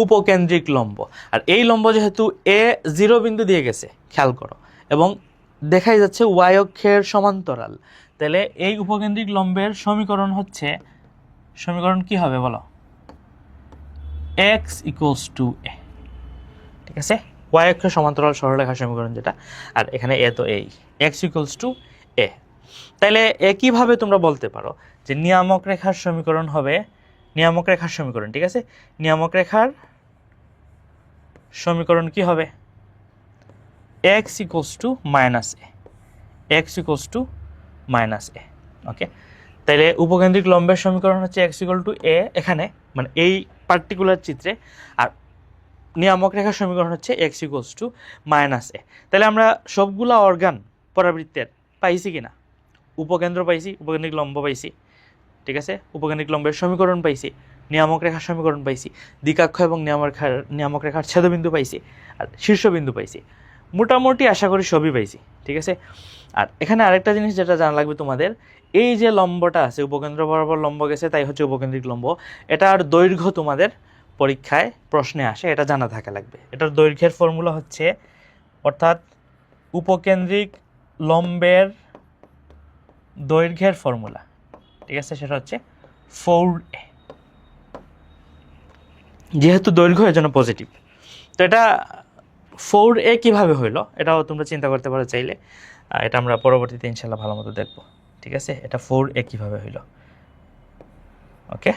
উপকেন্দ্রিক লম্ব। আর এই লম্ব যেহেতু A0 বিন্দু দিয়ে গেছে, খেয়াল করো, এবং দেখাই যাচ্ছে ওয়াই অক্ষের সমান্তরাল, তাহলে এই উপকেন্দ্রিক লম্বের সমীকরণ হচ্ছে, সমীকরণ কি হবে বলো, x = a, ঠিক আছে, ওয়াই অক্ষের সমান্তরাল সরলরেখার সমীকরণ যেটা, আর এখানে এ তো এই x = a। তাইলে একইভাবে তোমরা বলতে পারো যে নিয়ামক রেখার সমীকরণ হবে, নিয়ামক রেখার সমীকরণ, ঠিক আছে, নিয়ামক রেখার সমীকরণ কি হবে, x = -a, x = -a, ওকে। তাইলে উপকেন্দ্রিক লম্বের সমীকরণ হচ্ছে x = a এখানে, মানে এই পার্টিকুলার চিত্রে, আর নিয়ামক রেখার সমীকরণ হচ্ছে x = -a। তাহলে আমরা সবগুলা অর্গান পরাবৃত্তের পাইছি কিনা, উপকেন্দ্র পাইছি, উপকেন্দ্রিক লম্ব পাইছি, ঠিক আছে, উপকেন্দ্রিক লম্বের সমীকরণ পাইছি, নিয়ামক রেখার সমীকরণ পাইছি, দ্বিকাক্ষ এবং নিয়ামক রেখার ছেদবিন্দু পাইছি, আর শীর্ষবিন্দু পাইছি, মোটামুটি আশা করি সবই পাইছি, ঠিক আছে। আর এখানে আরেকটা জিনিস যেটা জানা লাগবে তোমাদের, এই যে লম্বটা আছে, উপকেন্দ্র বরাবর লম্ব গেছে, তাই হচ্ছে উপকেন্দ্রিক লম্ব। এটার দৈর্ঘ্য তোমাদের পরীক্ষায় প্রশ্নে আসে, এটা জানা থাকা লাগবে। এটার দৈর্ঘ্যের ফর্মুলা হচ্ছে, অর্থাৎ উপকেন্দ্রিক লম্বের দৈর্ঘ্যের ফর্মুলা, ঠিক আছে, সেটা হচ্ছে 4a। যেহেতু দৈর্ঘ্য এর জন্য পজিটিভ, তো এটা 4a কিভাবে হইলো এটাও তোমরা চিন্তা করতে পারো চাইলে, এটা আমরা পরবর্তীতে ইনশাল্লাহ ভালো মতো দেখবো, ঠিক আছে। এটা 4a কিভাবে হইলো, ওকে।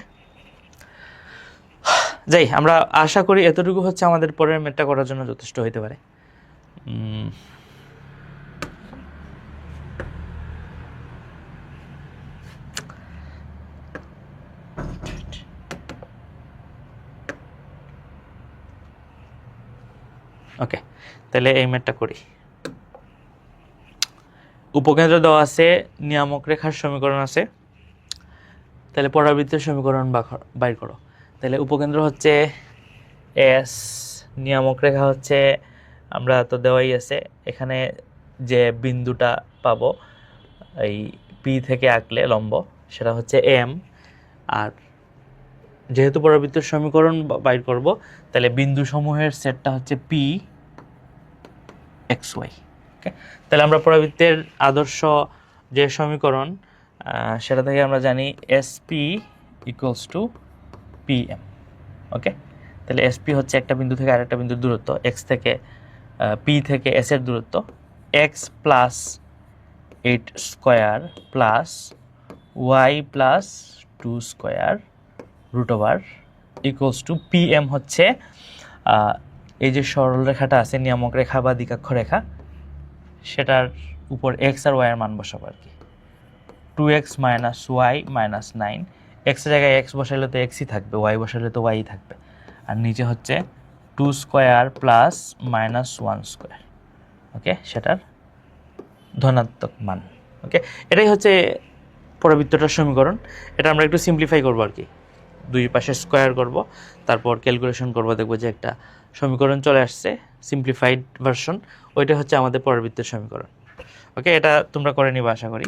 যাই, আমরা আশা করি এতটুকু হচ্ছে আমাদের পরের ম্যাথটা করার জন্য যথেষ্ট হইতে পারে। ওকে, তাহলে এই ম্যাথটা করি। উপকেন্দ্র দেওয়া আছে, নিয়ামক রেখার সমীকরণ আছে, তাহলে পরাবৃত্তের সমীকরণ বাইর করো। তাহলে উপকেন্দ্র হচ্ছে এস, নিয়ামক রেখা হচ্ছে আমরা তো দেওয়াই আছে, এখানে যে বিন্দুটা পাবো এই পি থেকে আঁকলে লম্ব সেটা হচ্ছে এম, আর যেহেতু পরাবৃত্তের সমীকরণ বাইর করব তাহলে বিন্দু সমূহের সেটটা হচ্ছে পি এক্স ওয়াই। ওকে, তাহলে আমরা পরাবৃত্তের আদর্শ যে সমীকরণ সেটা থেকে আমরা জানি S P equals to P M. Okay, তাহলে এস পি হচ্ছে একটা বিন্দু থেকে আরেকটা বিন্দুর দূরত্ব, এক্স থেকে পি থেকে এস এর দূরত্ব, x plus 8 square plus y plus 2 square root over equals to P M হচ্ছে এই যে সরল রেখাটা আছে নিয়ামক রেখা বা দ্বিকাক্ষ রেখা, সেটার উপর এক্স আর ওয়াই এর মান বসাবো আর কি। 2x মাইনাস ওয়াই মাইনাস 9, এক্সের জায়গায় এক্স বসাইলে তো এক্সই থাকবে, ওয়াই বসাইলে তো ওয়াই থাকবে, আর নিচে হচ্ছে 2 স্কোয়ার প্লাস মাইনাস 1 স্কোয়ার। ওকে, সেটার ধনাত্মক মান। ওকে, এটাই হচ্ছে পরাবৃত্তটার সমীকরণ। এটা আমরা একটু সিম্পলিফাই করবো আর কি, দুই পাশে স্কোয়ার করব, তারপর ক্যালকুলেশন করব, দেখবো যে একটা সমীকরণ চলে আসছে সিম্পলিফাইড ভার্সন, ওইটা হচ্ছে আমাদের পরাবৃত্তের সমীকরণ। ওকে, এটা তোমরা করে নিবা আশা করি।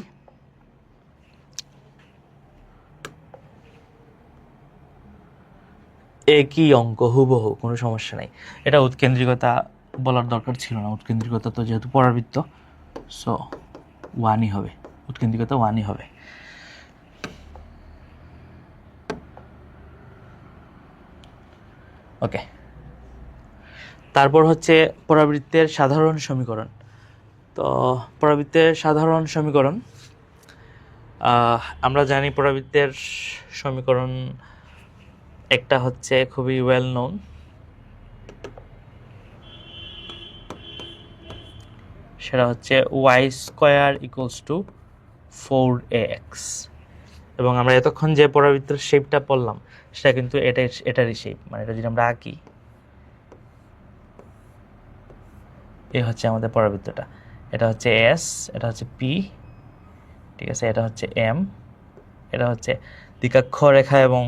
একই অঙ্ক হুবহু, কোনো সমস্যা নাই। এটা উৎকেন্দ্রিকতা বলার দরকার ছিল না, উৎকেন্দ্রিকতা তো যেহেতু পরাবৃত্ত, সো ওয়ানই হবে, উৎকেন্দ্রিকতা ওয়ানই হবে। ওকে, তারপর হচ্ছে পরাবৃত্তের সাধারণ সমীকরণ। তো পরাবৃত্তের সাধারণ সমীকরণ আমরা জানি পরাবৃত্তের সমীকরণ একটা হচ্ছে খুবই ওয়েল নোন, সেটা হচ্ছে Y square equals two 4ax, এবং আমরা এতক্ষণ যে পরাবৃত্তের শেপটা পড়লাম সেটা কিন্তু এটারই শেপ, মানে এটা যদি আমরা আঁকি, এ হচ্ছে আমাদের পরাবৃত্তটা, এটা হচ্ছে এস, এটা হচ্ছে পি, ঠিক আছে, এটা হচ্ছে এম, এটা হচ্ছে দ্বিকাক্ষ রেখা এবং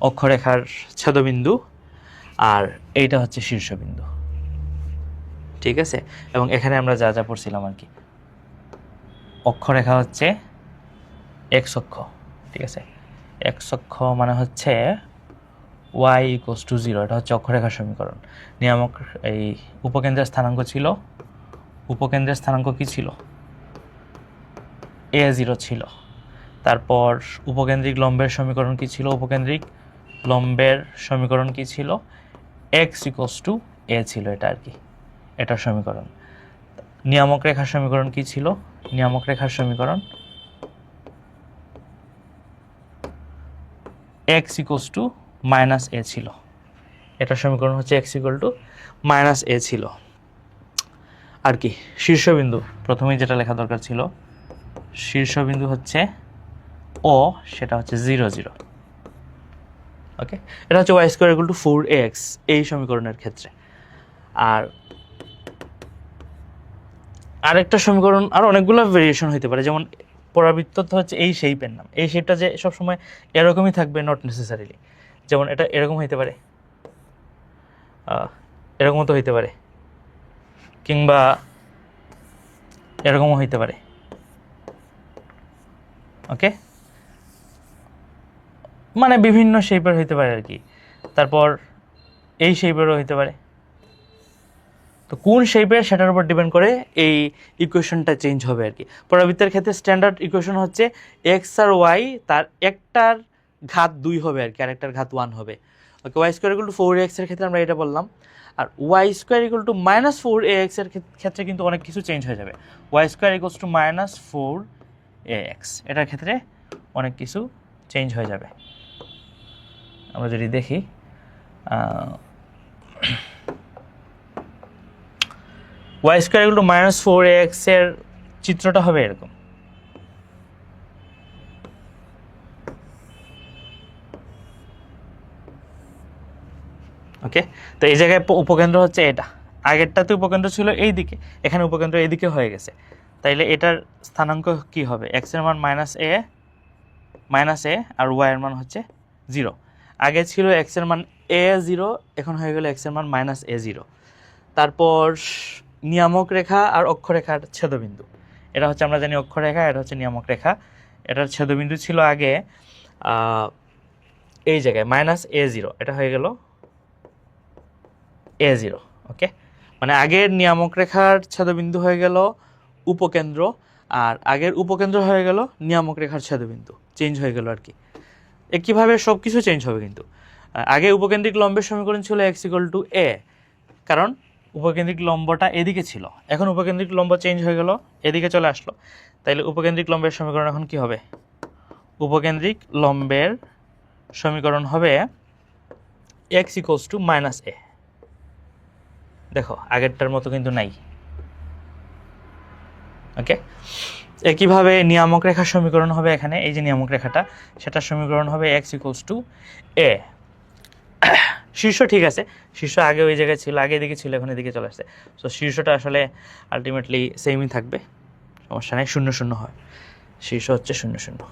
অক্ষরেখার ছেদবিন্দু, আর এইটা হচ্ছে শীর্ষবিন্দু, ঠিক আছে। এবং এখানে আমরা যা যা পড়ছিলাম আর কি, অক্ষরেখা হচ্ছে এক্স অক্ষ, ঠিক আছে, এক্স অক্ষ মানে হচ্ছে ওয়াই ইকুয়ালস টু 0, এটা হচ্ছে অক্ষরেখার সমীকরণ। নিয়ামক এই উপকেন্দ্রের স্থানাঙ্ক ছিল, উপকেন্দ্রের স্থানাঙ্ক কি ছিল, a0 ছিল। তারপর উপকেন্দ্রিক লম্বের সমীকরণ কি ছিল, উপকেন্দ্রিক লম্বের সমীকরণ কি ছিল, এক্স ইকুয়ালস টু এ ছিল, এটা আর কি, এটার সমীকরণ। নিয়ামক রেখার সমীকরণ কি ছিল, নিয়ামক রেখার সমীকরণ এক্স ইকুয়ালস টু মাইনাস এ ছিল, এটার সমীকরণ হচ্ছে এক্স ইকুয়াল টু মাইনাস এ ছিল। আর কি শীর্ষবিন্দু, প্রথমেই যেটা লেখা দরকার ছিল, শীর্ষবিন্দু হচ্ছে ও, সেটা হচ্ছে 0 0। ওকে, এটা হচ্ছে Y square equal to 4ax এই সমীকরণের ক্ষেত্রে। আর আরেকটা সমীকরণ, আর অনেকগুলো ভেরিয়েশন হতে পারে, যেমন পরাবৃত্ত তো হচ্ছে এই শেপের নাম, এই শেপটা যে সবসময় এরকমই থাকবে নট নেসেসারিলি, যেমন এটা এরকম হইতে পারে, এরকমও তো হইতে পারে, কিংবা এরকমও হইতে পারে। ওকে, মানে বিভিন্ন শেপের হইতে পারে আর কি। তারপর এই শেপেরও হইতে পারে, তো কোন শেপের সেটার উপর ডিপেন্ড করে এই ইকুয়েশনটা চেঞ্জ হবে আর কি। পরাবৃত্তের ক্ষেত্রে স্ট্যান্ডার্ড ইকুয়েশন হচ্ছে এক্স আর ওয়াই, তার একটার ঘাত 2 হবে আর কি, আর একটার ঘাত 1 হবে। Okay, Y square equal to 4ax এর ক্ষেত্রে আমরা এটা বললাম, আর Y square equal to minus 4ax এর ক্ষেত্রে কিন্তু অনেক কিছু চেঞ্জ হয়ে যাবে। Y square equals to minus 4ax, এটার ক্ষেত্রে অনেক কিছু চেঞ্জ হয়ে যাবে। আমরা যদি দেখি y square equal to minus 4ax এর চিত্রটা হবে এরকম। ওকে, তো এই জায়গায় উপকেন্দ্র হচ্ছে এটা, আগেরটাতে উপকেন্দ্র ছিল এই দিকে, এখানে উপকেন্দ্র এইদিকে হয়ে গেছে, তাইলে এটার স্থানাঙ্ক কি হবে? এক্স এর মান মাইনাস এ আর ওয়াই এর মান হচ্ছে 0। আগে ছিল এক্স এর মান a0, এখন হয়ে গেল এক্স এর মান -a0। তারপর নিয়ামক রেখা আর অক্ষরেখার ছেদবিন্দু, এটা হচ্ছে আমরা জানি অক্ষরেখা, এটা হচ্ছে নিয়ামক রেখা। এটার ছেদবিন্দু ছিল আগে এই জায়গায় -a0, এটা হয়ে গেল a0। ওকে, মানে আগের নিয়ামক রেখার ছেদবিন্দু হয়ে গেল উপকেন্দ্র, আর আগের উপকেন্দ্র হয়ে গেল নিয়ামক রেখার ছেদবিন্দু, চেঞ্জ হয়ে গেল আর কি। একইভাবে সব কিছু চেঞ্জ হবে, কিন্তু আগে উপকেন্দ্রিক লম্বের সমীকরণ ছিল x=a, কারণ উপকেন্দ্রিক লম্বটা এদিকে ছিল, এখন উপকেন্দ্রিক লম্ব চেঞ্জ হয়ে গেল, এদিকে চলে আসলো, তাইলে উপকেন্দ্রিক লম্বের সমীকরণ এখন কি হবে? উপকেন্দ্রিক লম্বের সমীকরণ হবে x=-a। দেখো আগেরটার মতো কিন্তু নাই। ওকে, একইভাবে নিয়ামক রেখার সমীকরণ হবে এখানে, এই যে নিয়ামক রেখাটা, সেটার সমীকরণ হবে x=a। শীর্ষ ঠিক আছে, শীর্ষ আগে ওই জায়গায় ছিল, আগে এদিকে ছিল, এখন এদিকে চলে আসছে, সো শীর্ষটা আসলে আলটিমেটলি সেমই থাকবে, সমস্যা নেই, 0 0 হয়, শীর্ষ হচ্ছে 0 0।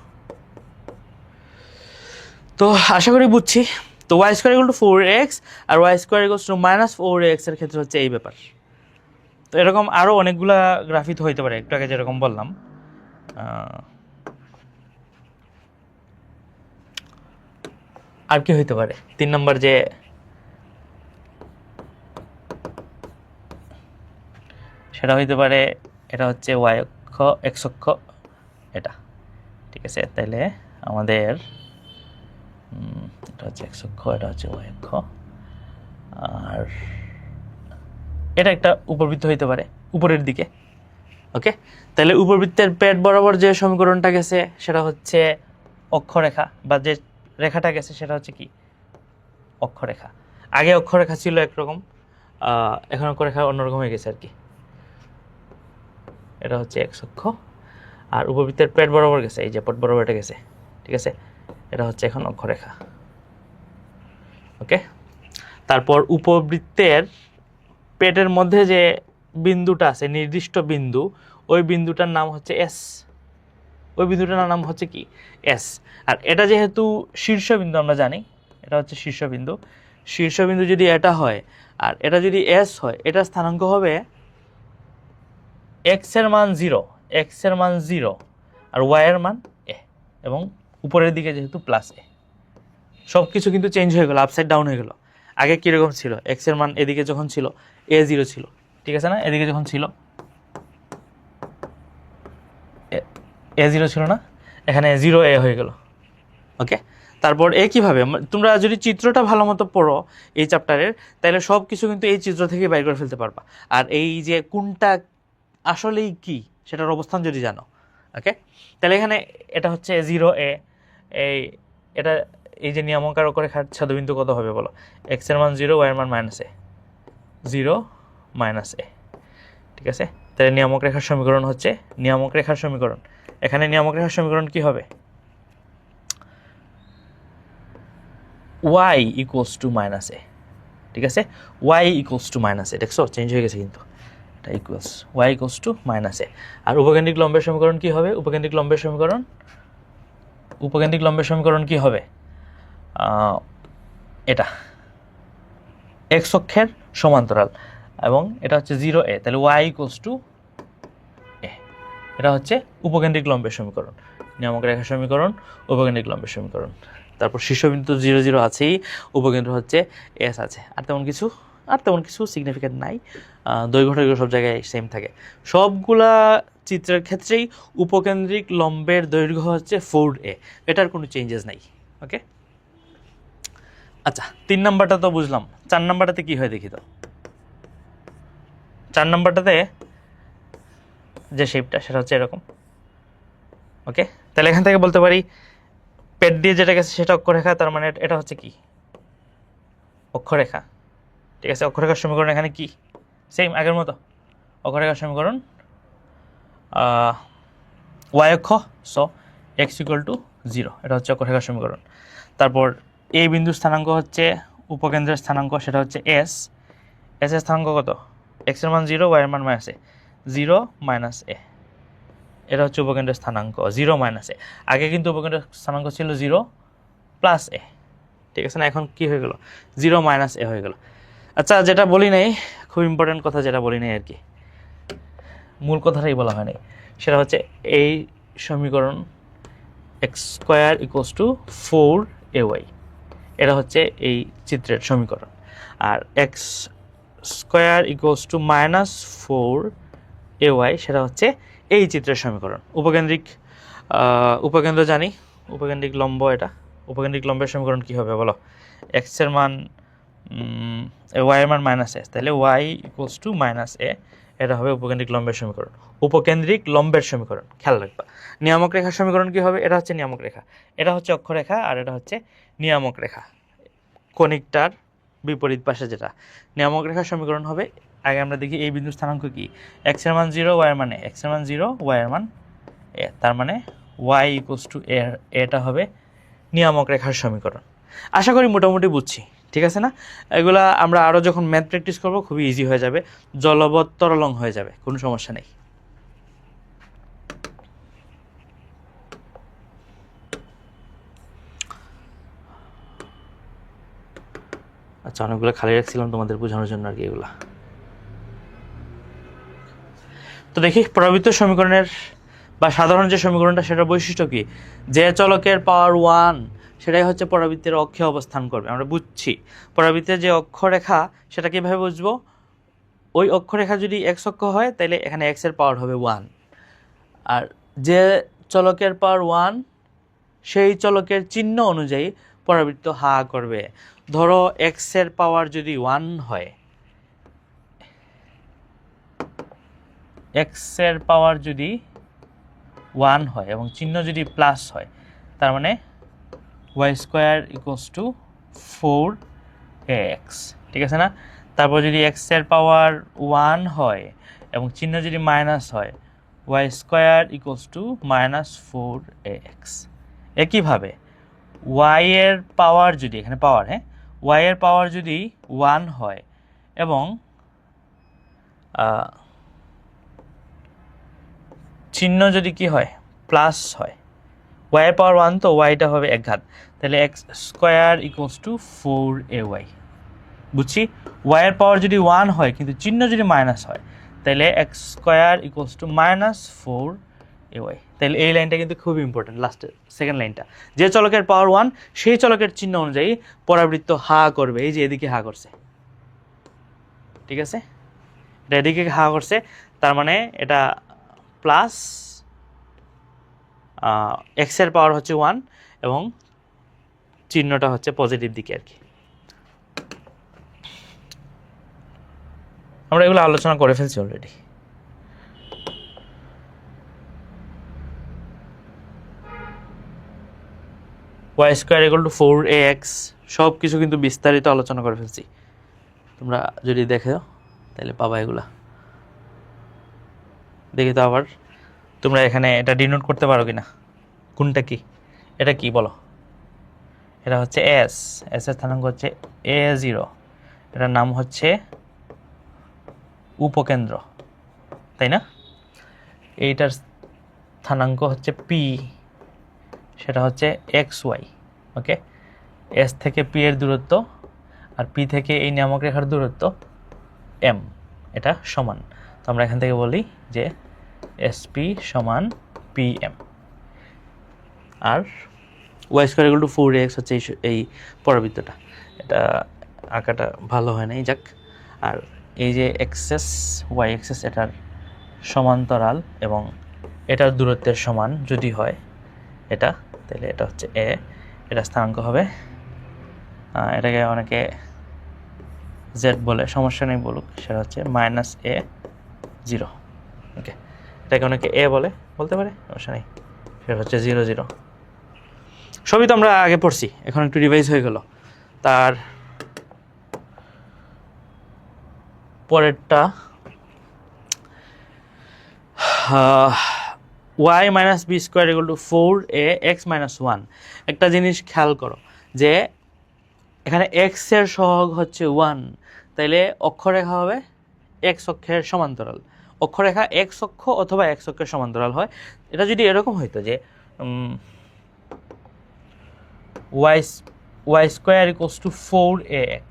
তো আশা করি বুঝছি। তো y²=4x আর y²=-4x এর ক্ষেত্রে হচ্ছে এই ব্যাপার। তো এরকম আরও অনেকগুলা গ্রাফিক হইতে পারে, একটু আগে যেরকম বললাম। আর কি হইতে পারে? 3 নম্বর যে সেটা হইতে পারে, এটা হচ্ছে y অক্ষ, x অক্ষ, এটা ঠিক আছে। তাইলে আমাদের এটা হচ্ছে x অক্ষ, এটা হচ্ছে y অক্ষ, আর এটা একটা উপবৃত্ত হইতে পারে উপরের দিকে। ওকে, তাহলে উপবৃত্তের পেট বরাবর যে সমীকরণটা গেছে সেটা হচ্ছে অক্ষরেখা, বা যে রেখাটা গেছে সেটা হচ্ছে কি? অক্ষরেখা। আগে অক্ষরেখা ছিল একরকম, এখন অক্ষরেখা অন্যরকম হয়ে গেছে আর কি। এটা হচ্ছে x অক্ষ, আর উপবৃত্তের পেট বরাবর গেছে, এই যে পেট বরাবর এটা গেছে, ঠিক আছে, এটা হচ্ছে এখন অক্ষরেখা। ওকে, তারপর উপবৃত্তের পেটের মধ্যে যে বিন্দুটা আছে, নির্দিষ্ট বিন্দু, ওই বিন্দুটার নাম হচ্ছে s, ওই বিন্দুটার নাম হচ্ছে কি? s। আর এটা যেহেতু শীর্ষবিন্দু আমরা জানি, এটা হচ্ছে শীর্ষবিন্দু, শীর্ষবিন্দু যদি এটা হয় আর এটা যদি s হয়, এটার স্থানাঙ্ক হবে x এর মান 0, x এর মান 0 আর y এর মান a, এবং উপরের দিকে যেহেতু +a, সব কিছু কিন্তু চেঞ্জ হয়ে গেল, আপসাইড ডাউন হয়ে গেল। আগে কীরকম ছিল? x এর মান এদিকে যখন ছিল a0 ছিল, ঠিক আছে না? এদিকে যখন ছিল a0 ছিল না, এখানে 0a হয়ে গেল। ওকে, তারপর একইভাবে তোমরা যদি চিত্রটা ভালো মতো পড়ো এই চ্যাপ্টারের, তাহলে সব কিছু কিন্তু এই চিত্র থেকে বাইর করে ফেলতে পারবা। আর এই যে কোনটা আসলেই কি সেটার অবস্থান যদি জানো, ওকে, তাহলে এখানে এটা হচ্ছে 0a, এটা এই যে নিয়ামক আর অক্ষরেখার ছেদবিন্দু কত হবে বলো? x এর মান 0, y এর মান -a, 0 -a, ঠিক আছে। তাহলে নিয়ামক রেখার সমীকরণ হচ্ছে, নিয়ামক রেখার সমীকরণ, এখানে নিয়ামক রেখার সমীকরণ কি হবে? y=-a, ঠিক আছে, y=-a, দেখছো চেঞ্জ হয়ে গেছে কিন্তু, এটা ইকুয়ালস y=-a। আর উপকেন্দ্রিক লম্বের সমীকরণ কি হবে? উপকেন্দ্রিক লম্বের সমীকরণ কি হবে? এটা x অক্ষের সমান্তরাল, এবং এটা হচ্ছে 0a, তাহলে y=-a, এটা হচ্ছে উপকেন্দ্রিক লম্বের সমীকরণ, নিয়ামক রেখার সমীকরণ, উপকেন্দ্রিক লম্বের সমীকরণ। তারপর শীর্ষবিন্দু 0 0 আছেই, উপকেন্দ্র হচ্ছে s আছে, আর তেমন কিছু সিগনিফিকেন্ট নাই। দৈর্ঘ্য সব জায়গায় সেম থাকে, সবগুলা চিত্রের ক্ষেত্রেই উপকেন্দ্রিক লম্বের দৈর্ঘ্য হচ্ছে 4a, এটার কোনো চেঞ্জেস নাই। ওকে, আচ্ছা 3 নাম্বারটা তো বুঝলাম, 4 নাম্বারটাতে কি হয় দেখি তো। 4 নাম্বারটাতে যে শেপটা সেটা হচ্ছে এরকম। ওকে, তাহলে এখান থেকে বলতে পারি পেট দিয়ে যেটা গেছে সেটা অক্ষরেখা, তার মানে এটা হচ্ছে কি? অক্ষরেখা, ঠিক আছে। অক্ষরেখার সমীকরণ এখানে কি? সেম আগের মতো, অক্ষরেখার সমীকরণ y অক্ষ, সো x=-0, এটা হচ্ছে অক্ষরেখার সমীকরণ। তারপর এই বিন্দুর স্থানাঙ্ক হচ্ছে উপকেন্দ্রের স্থানাঙ্ক, সেটা হচ্ছে s, এর স্থানাঙ্ক কত? এক্স এর মান 0, ওয়াই এর মান মাইনাস এ, 0 মাইনাস এ, এটা হচ্ছে উপকেন্দ্রের স্থানাঙ্ক 0 মাইনাস এ। আগে কিন্তু উপকেন্দ্রের স্থানাঙ্ক ছিল 0 প্লাস এ, ঠিক আছে না? এখন কি হয়ে গেল, 0 মাইনাস এ হয়ে গেল। আচ্ছা, যেটা বলি নাই, খুব ইম্পর্টেন্ট কথা যেটা বলি নাই আর কি, মূল কথাটাই বলা হয় নাই, সেটা হচ্ছে এই সমীকরণ x square equals two 4ay, এটা হচ্ছে এই চিত্রের সমীকরণ। আর x square equals to minus 4ay, সেটা হচ্ছে এই চিত্রের সমীকরণ। উপকেন্দ্র জানি, উপকেন্দ্রিক লম্ব, এটা উপকেন্দ্রিক লম্বের সমীকরণ কী হবে বলো? এক্স এর মান ওয়াই এর মান মাইনাস এ, তাহলে ওয়াই ইকুয়ালস টু মাইনাস এ, এটা হবে উপকেন্দ্রিক লম্বের সমীকরণ। উপকেন্দ্রিক লম্বের সমীকরণ খেয়াল রাখবা। নিয়ামক রেখার সমীকরণ কী হবে? এটা হচ্ছে নিয়ামক রেখা, এটা হচ্ছে অক্ষরেখা, আর এটা হচ্ছে নিয়ামক রেখা, কণিকটার বিপরীত পাশে যেটা। নিয়ামক রেখার সমীকরণ হবে, আগে আমরা দেখি এই বিন্দুর স্থানাঙ্ক কি, এক্স এর মান 0, ওয়াই এর মান এ, এক্স এর মান 0, ওয়াই এর মান এ, তার মানে ওয়াই ইকুয়ালস টু এ, এটা হবে নিয়ামক রেখার সমীকরণ। আশা করি মোটামুটি বুঝছি, ঠিক আছে না? এগুলা আমরা আরও যখন ম্যাথ প্র্যাকটিস করব খুবই ইজি হয়ে যাবে, জলবৎ তরলং হয়ে যাবে, কোনো সমস্যা নেই। আচ্ছা, অনেকগুলো খালি রাখছিলাম তোমাদের বোঝানোর জন্য আর কি এগুলা। তো দেখি পরাবৃত্ত সমীকরণের বা সাধারণ যে সমীকরণটা, সেটার বৈশিষ্ট্য কি, যে চলকের পাওয়ার 1 সেটাই হচ্ছে পরাবৃত্তের অক্ষে অবস্থান করবে। আমরা বুঝছি পরাবৃত্তের যে অক্ষরেখা, সেটা কীভাবে বুঝবো? ওই অক্ষরেখা যদি এক্স অক্ষ হয়, তাহলে এখানে এক্স এর পাওয়ার হবে 1, আর যে চলকের পাওয়ার 1 সেই চলকের চিহ্ন অনুযায়ী পরাবৃত্ত হা করবে। ধরো এক্স এর পাওয়ার যদি 1 হয়, এক্স এর পাওয়ার যদি 1 হয় এবং চিহ্ন যদি প্লাস হয়, তার মানে Y square equals two 4ax, ঠিক আছে না? তারপর যদি এক্স এর পাওয়ার 1 হয় এবং চিহ্ন যদি মাইনাস হয়, y square equals to minus 4ax। একইভাবে ওয়াই এর পাওয়ার যদি, এখানে পাওয়ার, হ্যাঁ, ওয়াই এর পাওয়ার যদি 1 হয় এবং চিহ্ন যদি কি হয়, প্লাস হয়, ওয়াই এর পাওয়ার 1 তো ওয়াইটা হবে এক ঘাত, তাহলে x square equals two 4ay। বুঝছি? ওয়াই এর পাওয়ার যদি 1 হয় কিন্তু চিহ্ন যদি মাইনাস হয়, তাহলে x square equals to minus 4ay। তাহলে এই লাইনটা কিন্তু খুব ইম্পর্টেন্ট, লাস্টের সেকেন্ড লাইনটা, যে চলকের পাওয়ার 1 সেই চলকের চিহ্ন অনুযায়ী পরাবৃত্ত হা করবে। এই যে এদিকে হা করছে, ঠিক আছে, এটা এদিকে হা করছে, তার মানে এটা প্লাস এক্সের পাওয়ার হচ্ছে 1 এবং চিহ্নটা হচ্ছে পজিটিভ দিকে আর কি। আমরা এগুলো আলোচনা করে ফেলছি already. Y square equal to 4ax, সব কিছু কিন্তু বিস্তারিত আলোচনা করে ফেলছি। তোমরা যদি দেখো তাহলে পাবা এগুলা। দেখি তো আবার তোমরা এখানে এটা ডিনোট করতে পারো কিনা, কোনটা কি, এটা কি বলো? এটা হচ্ছে এস, এস এর স্থানাঙ্ক হচ্ছে a0, এটার নাম হচ্ছে উপকেন্দ্র, তাই না? এইটার স্থানাঙ্ক হচ্ছে পি, সেটা হচ্ছে xy, ওকে? এস থেকে পি এর দূরত্ব আর পি থেকে এই নিয়ামক রেখার দূরত্ব m, এটা সমান। তো আমরা এখান থেকে বলি যে SP সমান PM, আর Y square equal to 4ax হচ্ছে এই পরাবৃত্তটা। এটা আঁকাটা ভালো হয় না, এই যাক। আর এই যে এক্সেস ওয়াই এক্সেস, এটার সমান্তরাল এবং এটার দূরত্বের সমান যদি হয় এটা, তাহলে এটা হচ্ছে এ, এটা স্থানাঙ্ক হবে, এটাকে অনেকে জেড বলে, সমস্যা নেই বলুক, সেটা হচ্ছে -a0, ওকে? এটাকে অনেকে এ বলে, বলতে পারে, সমস্যা নেই, সেটা হচ্ছে 0 0। সবই তো আমরা আগে পড়ছি, এখন একটু রিভাইজ হয়ে গেল। তার পরেরটা y minus B square equal to 4ax minus 1। একটা জিনিস খেয়াল করো যে এখানে x এর সহগ হচ্ছে 1, তাইলে অক্ষরেখা হবে এক্স অক্ষের সমান্তরাল, অক্ষরেখা এক্স অক্ষ অথবা এক্স অক্ষের সমান্তরাল হয়। এটা যদি এরকম হইতো যে Y square equals two 4ax,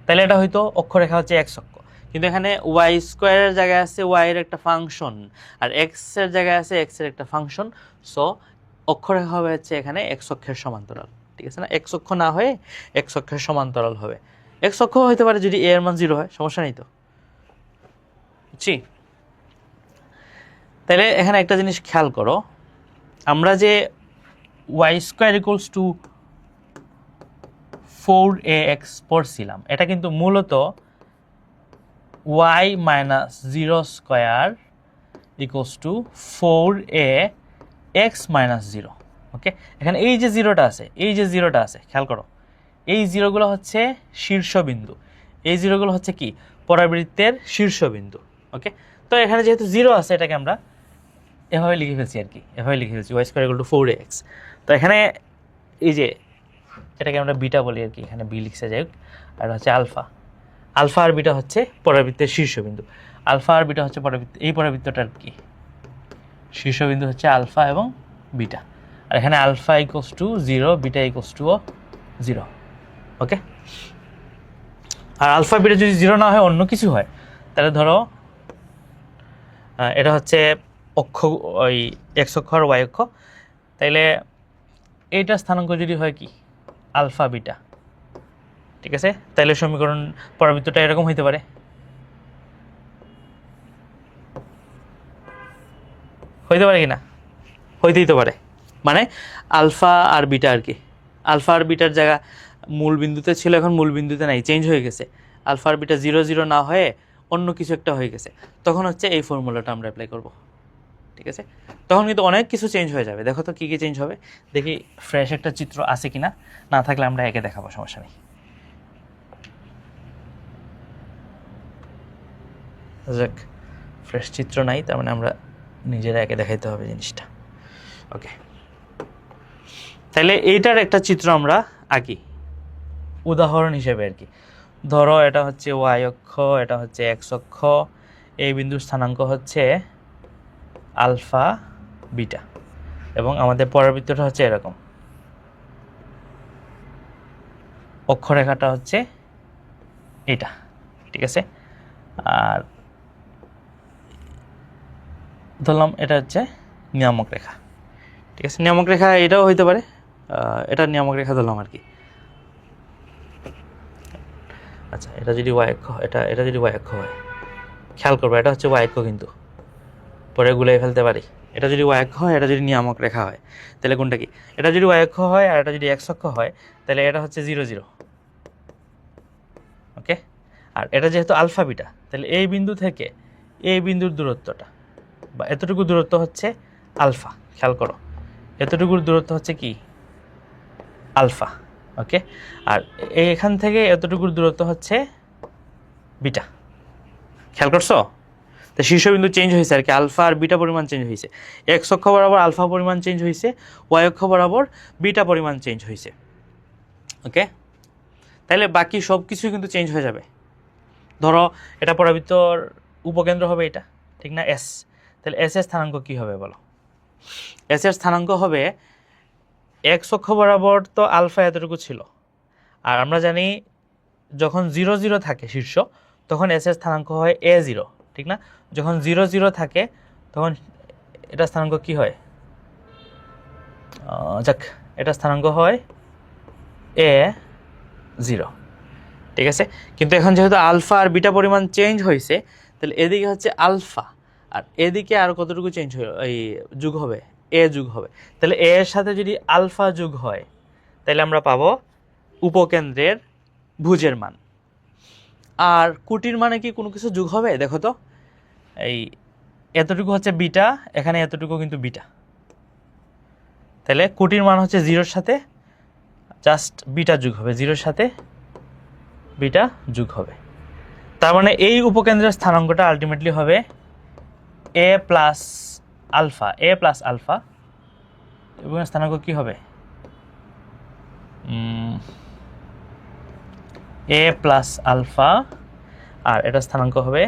তাহলে এটা হয়তো অক্ষরেখা হচ্ছে এক্স অক্ষ, কিন্তু এখানে ওয়াই স্কোয়ারের জায়গায় আছে ওয়াই এর একটা ফাংশন আর এক্স এর জায়গায় আছে এক্স এর একটা ফাংশন, সো অক্ষরেখা হবে হচ্ছে এখানে এক্স অক্ষের সমান্তরাল, ঠিক আছে না? এক্স অক্ষ না হয়ে এক্স অক্ষের সমান্তরাল হবে। এক্স অক্ষ হইতে পারে যদি এ এর মান 0 হয়, সমস্যা নেই তো, বুঝছি? তাহলে এখানে একটা জিনিস খেয়াল করো, আমরা যে Y square equals two 4ax পড়ছিলাম, এটা কিন্তু মূলত y minus 0 square equals two 4ax minus 0। ওকে, এখানে এই যে জিরোটা আছে, এই যে জিরোটা আছে, খেয়াল করো, এই জিরোগুলো হচ্ছে শীর্ষবিন্দু, এই জিরোগুলো হচ্ছে কি পরাবৃত্তের শীর্ষবিন্দু। ওকে, তো এখানে যেহেতু জিরো আছে এটাকে আমরা এভাবে লিখে ফেলছি আর কি, এভাবে লিখে ফেলছি Y square equal to 4ax। তো এখানে এই যে এটাকে আমরা বিটা বলি আর কি, এখানে বি লিখছে যাই হোক, আর হচ্ছে আলফা, আলফা আর বিটা হচ্ছে পরাবৃত্তের শীর্ষবিন্দু, আলফা আর বিটা হচ্ছে পরাবৃত্ত, এই পরাবৃত্তটার কি শীর্ষবিন্দু হচ্ছে আলফা এবং বিটা, আর এখানে alpha equals to 0, beta equals to 0। Okay, আর আলফা বিটা যদি 0 না হয় অন্য কিছু হয়, তাহলে ধরো এটা হচ্ছে অক্ষ, ওই এক্স অক্ষ আর ওয়াই অক্ষ, তাইলে এইটা স্থানাঙ্ক যদি হয় কি আলফা বিটা, ঠিক আছে, তাইলে সমীকরণ পরাবৃত্তটা এরকম হইতে পারে, হইতে পারে কি না? হইতেই তো পারে, মানে আলফা আর বিটা আর কি, আলফা আর বিটার জায়গা মূল বিন্দুতে ছিল, এখন মূল বিন্দুতে নাই, চেঞ্জ হয়ে গেছে, আলফা আর বিটা 0 0 না হয়ে অন্য কিছু একটা হয়ে গেছে, তখন হচ্ছে এই ফর্মুলাটা আমরা অ্যাপ্লাই করব, ঠিক আছে? তখন কিন্তু অনেক কিছু চেঞ্জ হয়ে যাবে। দেখো তো কী কী চেঞ্জ হবে, দেখি ফ্রেশ একটা চিত্র আছে কিনা, না থাকলে আমরা একে দেখাবো, সমস্যা নেই। যাক, ফ্রেশ চিত্র নাই, তার মানে আমরা নিজেরা একে দেখাইতে হবে জিনিসটা। ওকে, তাহলে এইটার একটা চিত্র আমরা আঁকি উদাহরণ হিসেবে আর কি। ধরো এটা হচ্ছে ওয়াই অক্ষ, এটা হচ্ছে এক্স অক্ষ, এই বিন্দুর স্থানাঙ্ক হচ্ছে আলফা বিটা, এবং আমাদের পরাবৃত্তটা হচ্ছে এরকম, অক্ষরেখাটা হচ্ছে এটা, ঠিক আছে? আর ধরলাম এটা হচ্ছে নিয়ামক রেখা, ঠিক আছে? নিয়ামক রেখা এটাও হইতে পারে, এটা নিয়ামক রেখা ধরলাম আর কি। আচ্ছা, এটা যদি ওয়াই অক্ষ, এটা যদি ওয়াই অক্ষ হয়, খেয়াল করবো এটা হচ্ছে ওয়াই অক্ষ, কিন্তু পরে গুলাই ফেলতে পারি। এটা যদি ওয়াই অক্ষ হয়, এটা যদি নিয়ামক রেখা হয়, তাহলে কোনটা কি? এটা যদি ওয়াই অক্ষ হয় আর এটা যদি এক্স অক্ষ হয়, তাহলে এটা হচ্ছে 0 0। ওকে, আর এটা যেহেতু আলফা বিটা, তাহলে এই বিন্দু থেকে এই বিন্দুর দূরত্বটা বা এতটুকু দূরত্ব হচ্ছে আলফা, খেয়াল করো, এতটুকুর দূরত্ব হচ্ছে কি আলফা। ওকে, আর এখান থেকে এতটুকুর দূরত্ব হচ্ছে বিটা, খেয়াল করছো? তো শীর্ষবিন্দু চেঞ্জ হয়েছে আর কি, আলফা আর বিটা পরিমাণ চেঞ্জ হয়েছে, এক্স অক্ষ বরাবর আলফা পরিমাণ চেঞ্জ হয়েছে, ওয়াই অক্ষ বরাবর বিটা পরিমাণ চেঞ্জ হয়েছে। ওকে, তাহলে বাকি সব কিছুই কিন্তু চেঞ্জ হয়ে যাবে। ধরো এটা পরাবৃত্তর উপকেন্দ্র হবে এটা, ঠিক না, এস, তাহলে এস এর স্থানাঙ্ক কী হবে বলো? এস এর স্থানাঙ্ক হবে এক্স অক্ষ বরাবর তো আলফা এতটুকু ছিল, আর আমরা জানি যখন 0 0 থাকে শীর্ষ, তখন এস এর স্থানাঙ্ক হয় a0, ঠিক না? যখন 0 0 থাকে তখন এটা স্থানাঙ্ক কি হয়? যাক, এটা স্থানাঙ্ক হয় a0, ঠিক আছে? কিন্তু এখন যেহেতু আলফা আর বিটা পরিমাণ চেঞ্জ হয়েছে, তাহলে এদিকে হচ্ছে আলফা, আর এদিকে আর কতটুকু চেঞ্জ হয়ে এই যোগ হবে, এ যোগ হবে, তাহলে এ এর সাথে যদি আলফা যোগ হয়, তাহলে আমরা পাবো উপকেন্দ্রের ভুজের মান। আর কুটির মানে কি কোনো কিছু যোগ হবে? দেখো তো, এই এতটুকু হচ্ছে বিটা, এখানে এতটুকু কিন্তু বিটা, তাহলে কুটির মান হচ্ছে 0-র সাথে জাস্ট বিটা যোগ হবে, 0-র সাথে বিটা যোগ হবে। তার মানে এই উপকেন্দ্রের স্থানাঙ্কটা আলটিমেটলি হবে এ প্লাস আলফা, এ প্লাস আলফা, এবং স্থানাঙ্ক কি হবে? এ প্লাস আলফা, আর এটা স্থানাঙ্ক হবে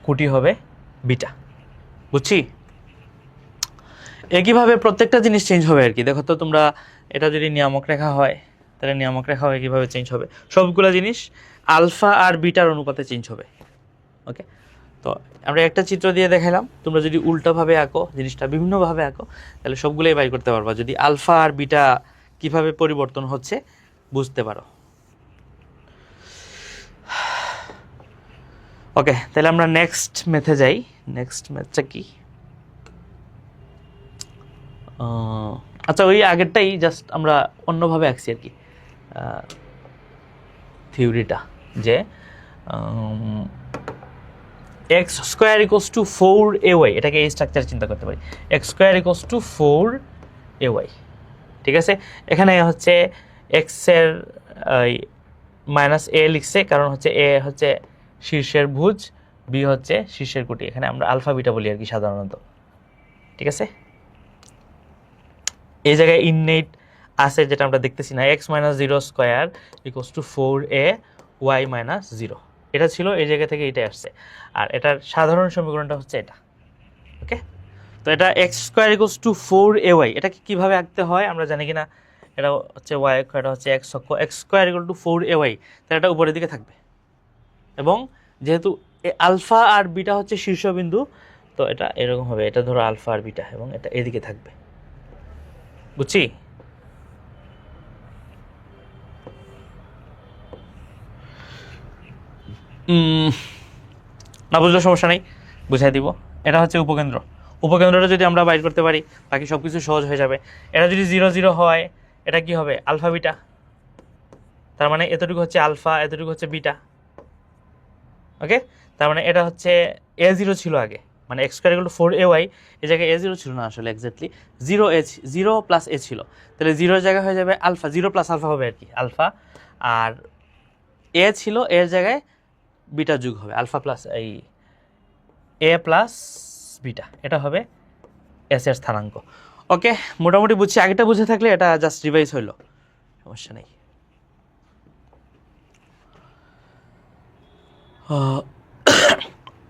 কোটি হবে বিটা। বুঝছি? একইভাবে প্রত্যেকটা জিনিস চেঞ্জ হবে আর কি। দেখো তো তোমরা, এটা যদি নিয়ামক রেখা হয় তাহলে নিয়ামক রেখাও একইভাবে চেঞ্জ হবে। সবগুলো জিনিস আলফা আর বিটার অনুপাতে চেঞ্জ হবে। ওকে, তো আমরা একটা চিত্র দিয়ে দেখালাম, তোমরা যদি উল্টাভাবে আঁকো, জিনিসটা বিভিন্নভাবে আঁকো, তাহলে সবগুলোই বাই করতে পারবা, যদি আলফা আর বিটা কিভাবে পরিবর্তন হচ্ছে বুঝতে পারো। ওকে, তাহলে আমরা নেক্সট ম্যাথে যাই। নেক্সট ম্যাথটা কি? আচ্ছা, ওই আগেরটাই জাস্ট আমরা অন্যভাবে আঁকছি আর কি থিওরিটা, যে x square equals to 4ay, এটাকে এই স্ট্রাকচার চিন্তা করতে পারি। X square equals to 4ay, ঠিক আছে। এখানে হচ্ছে এক্সের মাইনাস এ লিখছে, কারণ হচ্ছে এ হচ্ছে শীর্ষের ভুজ, বি হচ্ছে শীর্ষের কোটি। এখানে আমরা আলফা বিটা বলি আর কি সাধারণত, ঠিক আছে। এই জায়গায় ইননেট আছে যেটা আমরা দেখতেছি না, x minus 0 square equals to 4ay minus 0, এটা ছিল, এই জায়গা থেকে এটা আসছে। আর এটার সাধারণ সমীকরণটা হচ্ছে এটা। ওকে, তো এটা x square equals to 4ay, এটাকে কীভাবে আঁকতে হয় আমরা জানি কিনা। এটা হচ্ছে ওয়াই অক্ষ, এটা হচ্ছে এক্স অক্ষ। X square equal to 4ay, তাহলে এটা উপরের দিকে থাকবে, এবং যেহেতু আলফা আর বিটা হচ্ছে শীর্ষবিন্দু, তো এটা এরকম হবে, এটা ধরো আলফা আর বিটা, এবং এটা এদিকে থাকবে। বুঝছি? না বুঝলে সমস্যা নেই, বুঝাই দিব। এটা হচ্ছে উপকেন্দ্র। উপকেন্দ্রটা যদি আমরা বাইর করতে পারি, বাকি সব কিছু সহজ হয়ে যাবে। এটা যদি 0 0 হয়, এটা কি হবে? Alpha beta. তার মানে এতটুকু হচ্ছে আলফা, এতটুকু হচ্ছে বিটা। ওকে, তার মানে এটা হচ্ছে a0 ছিল আগে, মানে x square equal to 4ay, এই জায়গায় a0 ছিল না আসলে, এক্স্যাক্টলি 0 প্লাস a ছিল, তাহলে 0 জায়গায় হয়ে যাবে আলফা, 0 প্লাস আলফা হবে আর কি, আলফা। আর এ ছিল, এর জায়গায় বিটা যুগ হবে, আলফা প্লাস এই এ প্লাস বিটা, এটা হবে এস এর স্থানাঙ্ক। ওকে, মোটামুটি বুঝছি। আগেটা বুঝে থাকলে এটা জাস্ট রিভাইজ হইল, সমস্যা নেই।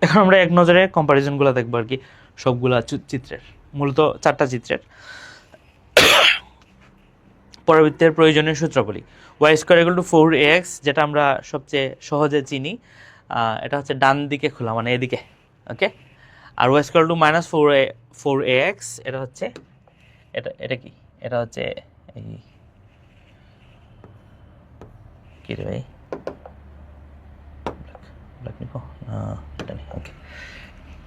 এখন আমরা এক নজরে কম্পারিজনগুলো দেখবো আর কি, সবগুলা চিত্রের, মূলত 4টা চিত্রের। পরাবৃত্তের প্রয়োজনীয় সূত্রাবলী। Y square equal to 4ax, যেটা আমরা সবচেয়ে সহজে চিনি, এটা হচ্ছে ডান দিকে খোলা, মানে এদিকে। ওকে, আর Y square to minus 4ax, এটা হচ্ছে এটা কি, এটা হচ্ছে এই কি রে ভাই, ওকে,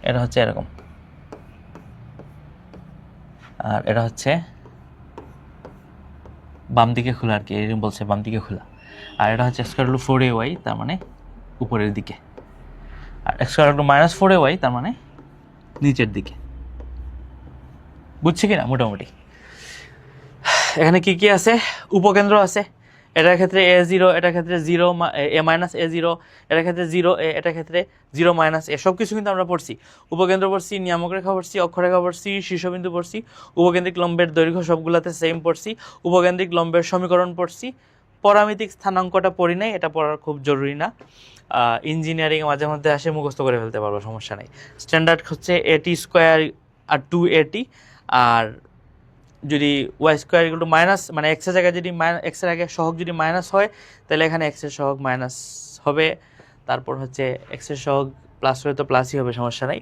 এটা হচ্ছে এরকম, আর এটা হচ্ছে বাম দিকে খোলা আর কি, এরকম বলছে বাম দিকে খোলা। আর এটা হচ্ছে স্কোয়ার টু 4ay, তার মানে উপরের দিকে। আর স্কোয়ার টু মাইনাস 4ay, তার মানে নিচের দিকে। বুঝছি কিনা মোটামুটি? এখানে কি কি আছে? উপকেন্দ্র আছে, এটার ক্ষেত্রে a0, এটার ক্ষেত্রে 0 a মাইনাস a0, এটার ক্ষেত্রে 0a, এটার ক্ষেত্রে 0 মাইনাস a, সব কিছু কিন্তু আমরা পড়ছি। উপকেন্দ্র পড়ছি, নিয়ামক রেখা পড়ছি, অক্ষরেখা পড়ছি, শীর্ষবিন্দু পড়ছি, উপকেন্দ্রিক লম্বের দৈর্ঘ্য সবগুলাতে সেম পড়ছি, উপকেন্দ্রিক লম্বের সমীকরণ পড়ছি। পরামিতিক স্থানাঙ্কটা পড়ি নাই, এটা পড়ার খুব জরুরি না, ইঞ্জিনিয়ারিং মাঝে মধ্যে আসে, মুখস্থ করে ফেলতে পারবো, সমস্যা নেই। স্ট্যান্ডার্ড হচ্ছে at স্কোয়ার আর 2at, আর যদি y square equal to minus, মানে এক্সের জায়গায় যদি এক্সের আগে সহগ যদি মাইনাস হয়, তাহলে এখানে এক্সের সহগ মাইনাস হবে। তারপর হচ্ছে এক্সের সহগ প্লাস হলে তো প্লাসই হবে, সমস্যা নাই।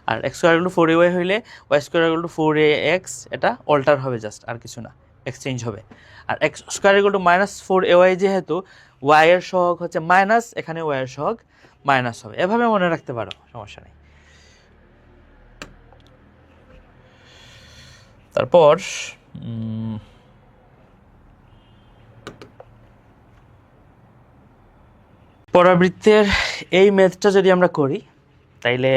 আর x square equal to 4ay হইলে Y square equal to 4ax, এটা অল্টার হবে জাস্ট, আর কিছু না, এক্সচেঞ্জ হবে। আর x square equal to minus 4ay, যেহেতু ওয়াই এর সহগ হচ্ছে মাইনাস, এখানে ওয়াই এর সহগ মাইনাস হবে। এভাবে মনে রাখতে পারো, সমস্যা নেই। তারপর পরাবৃত্তের এই ম্যাথটা যদি আমরা করি, তাইলে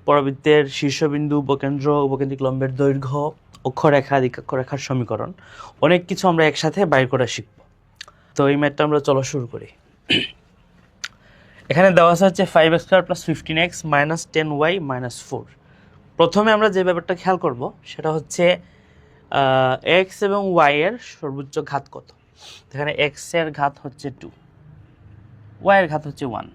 পরাবৃত্তের শীর্ষবিন্দু, উপকেন্দ্র, উপকেন্দ্রিক লম্বের দৈর্ঘ্য, অক্ষরেখা, দিকাক্ষরেখার সমীকরণ, অনেক কিছু আমরা একসাথে বাইর করে শিখব। তো এই ম্যাথটা আমরা চলো শুরু করি। এখানে দেওয়া আছে হচ্ছে 5x square plus 15x minus 10y minus 4। প্রথমে আমরা যে ব্যাপারটা খেয়াল করব সেটা হচ্ছে এক্স এবং ওয়াই এর সর্বোচ্চ ঘাত কত। এখানে এক্স এর ঘাত হচ্ছে 2, ওয়াই এর ঘাত হচ্ছে 1,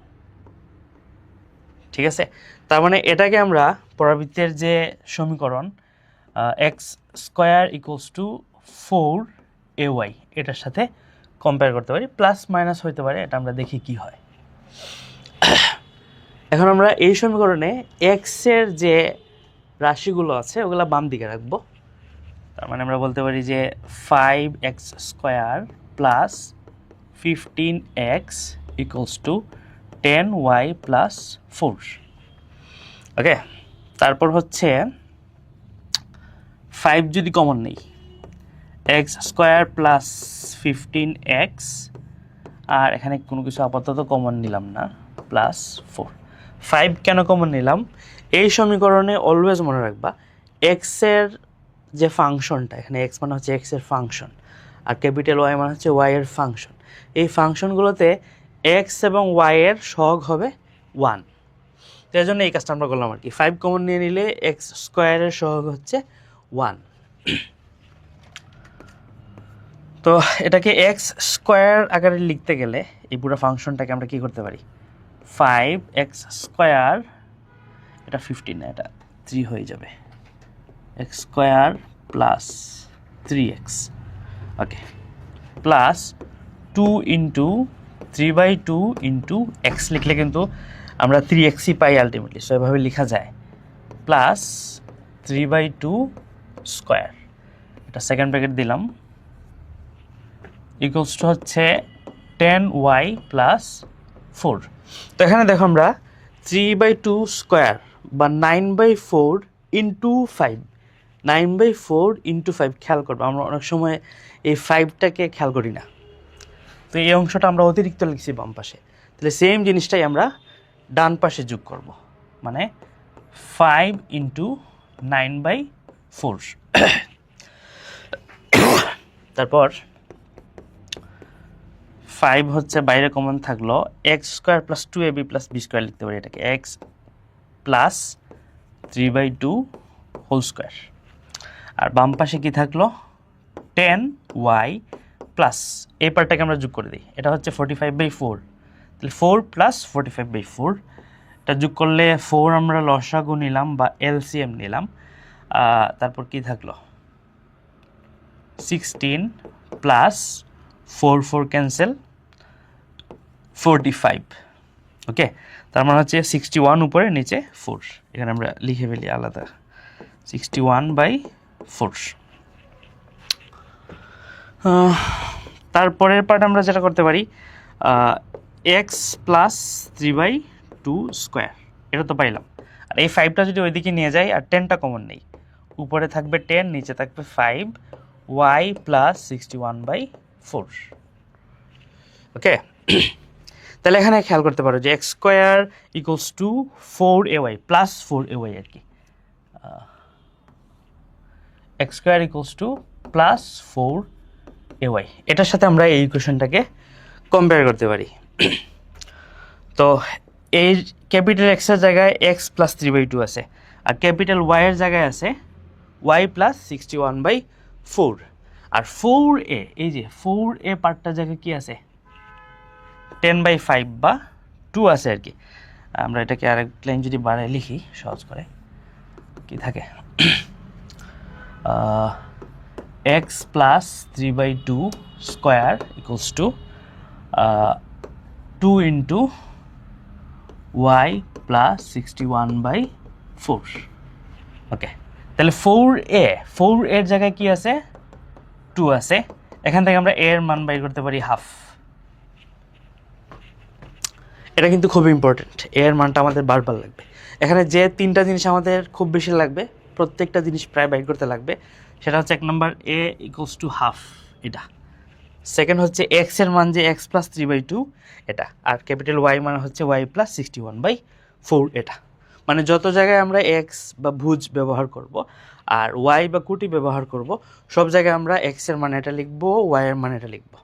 ঠিক আছে, তার মানে এটাকে আমরা পরাবৃত্তের যে সমীকরণ x square equals two 4ay এটার সাথে কম্পেয়ার করতে পারি, প্লাস মাইনাস হইতে পারে, এটা আমরা দেখি কি হয়। এখন আমরা এই সমীকরণে এক্সের যে রাশিগুলো আছে ওগুলো বাম দিকে রাখবো। তার মানে আমরা বলতে পারি যে 5x square plus 15x equals to 10y plus 4। ওকে, তারপর হচ্ছে 5 যদি কমন নেই, এক্স স্কোয়ার প্লাস 15x, আর এখানে কোনো কিছু আপাতত কমন নিলাম না, প্লাস 4। 5 কেন কমন নিলাম, এই সমীকরণে অলওয়েজ মনে রাখবা এক্সের যে ফাংশনটা, এখানে এক্স মানে হচ্ছে এক্সের ফাংশন আর ক্যাপিটাল ওয়াই মানে হচ্ছে ওয়াই এর ফাংশন। এই ফাংশনগুলোতে এক্স এবং ওয়াই এর সহগ হবে 1, তো এই জন্য এই কাজটা আমরা করলাম আর কি। 5 কমন নিয়ে নিলে এক্স স্কোয়ারের সহগ হচ্ছে 1। তো এটাকে এক্স স্কোয়ার আকারে লিখতে গেলে এই পুরো ফাংশনটাকে আমরা কি করতে পারি, 5x স্কোয়ার, এটা 15 না, এটা 3 হয়ে যাবে, এক্স স্কোয়ার প্লাস 3x, ওকে, প্লাস 2 ইন্টু 3/2 ইন্টু এক্স লিখলে কিন্তু আমরা 3xই পাই আলটিমেটলি, সো এভাবে লেখা যায়, প্লাস 3/2 স্কোয়ার, এটা সেকেন্ড ব্র্যাকেট দিলাম, ইকুয়ালস টু হচ্ছে 10y প্লাস 4। তো এখানে দেখো আমরা 3/2 স্কোয়ার বা 9/4 ইন্টু 5, 9/4 ইন্টু 5 খেয়াল করবো, আমরা অনেক সময় এই 5টাকে খেয়াল করি না, তো এই অংশটা আমরা অতিরিক্ত লিখছি বাম পাশে, তাহলে সেম জিনিসটাই আমরা ডান পাশে যোগ করব, মানে 5 ইন্টু 9/4। তারপর 5 হচ্ছে বাইরে কমন থাকলো, x square plus 2ab plus b square লিখতে পারি এটাকে, এক্স প্লাস 3/2 হোল স্কোয়ার, আর বাম পাশে কি থাকলো 10y প্লাস এই পার্টটাকে আমরা যোগ করে দিই, এটা হচ্ছে 45/4, তাহলে 4 প্লাস 45/4, এটা যোগ করলে 4 আমরা লসাগু নিলাম বা এলসিএম নিলাম, তারপর কি থাকলো 16 প্লাস 4 ক্যান্সেল 45, ওকে, তার মানে হচ্ছে 61 উপরে নিচে 4, এখানে আমরা লিখে ফেলি আলাদা 61/4। তারপরের পার্ট আমরা যেটা করতে পারি, এক্স প্লাস 3/2 স্কোয়ার, এটা তো পাইলাম, আর এই 5টা যদি ওইদিকে নিয়ে যাই আর 10টা কমন নেই, উপরে থাকবে 10 নিচে থাকবে 5, y প্লাস 61/4, ওকে। তাহলে এখানে খেয়াল করতে পারো যে x square equals two 4ay plus 4ay আর কি, x square equals two plus 4ay, এটার সাথে আমরা এই ইকুয়েশনটাকে কম্পেয়ার করতে পারি। তো এই ক্যাপিটাল এক্সের জায়গায় এক্স প্লাস 3/2 আছে, আর ক্যাপিটাল ওয়াই এর জায়গায় আছে ওয়াই প্লাস 61/4, আর 4a, এই যে 4a পার্টটার জায়গায় কি আছে 10/5 বা 2 আছে আর কি। আমরা এটাকে আরেক লাইন যদি বাড়ায় লিখি সহজ করে কি থাকে, x plus 3/2 square equals to 2 into y plus 61/4, okay. তাহলে 4 এর জায়গায় কি আছে 2 আছে, এখান থেকে আমরা এর মান বাইর করতে পারি হাফ, এটা কিন্তু খুব ইম্পর্টেন্ট, এর মানটা আমাদের বারবার লাগবে। এখানে যে 3টা জিনিস আমাদের খুব বেশি লাগবে, প্রত্যেকটা জিনিস প্রায় বাইর করতে লাগবে, সেটা হচ্ছে এক নম্বর এ ইকুয়ালস টু হাফ, এটা, সেকেন্ড হচ্ছে এক্স এর মান যে এক্স প্লাস 3/2 এটা, আর ক্যাপিটাল ওয়াই মানে হচ্ছে ওয়াই প্লাস 61/4 এটা। মানে যত জায়গায় আমরা এক্স বা ভুজ ব্যবহার করব আর ওয়াই বা কুটি ব্যবহার করব, সব জায়গায় আমরা এক্স এর মান এটা লিখবো, ওয়াই এর মান এটা লিখবো,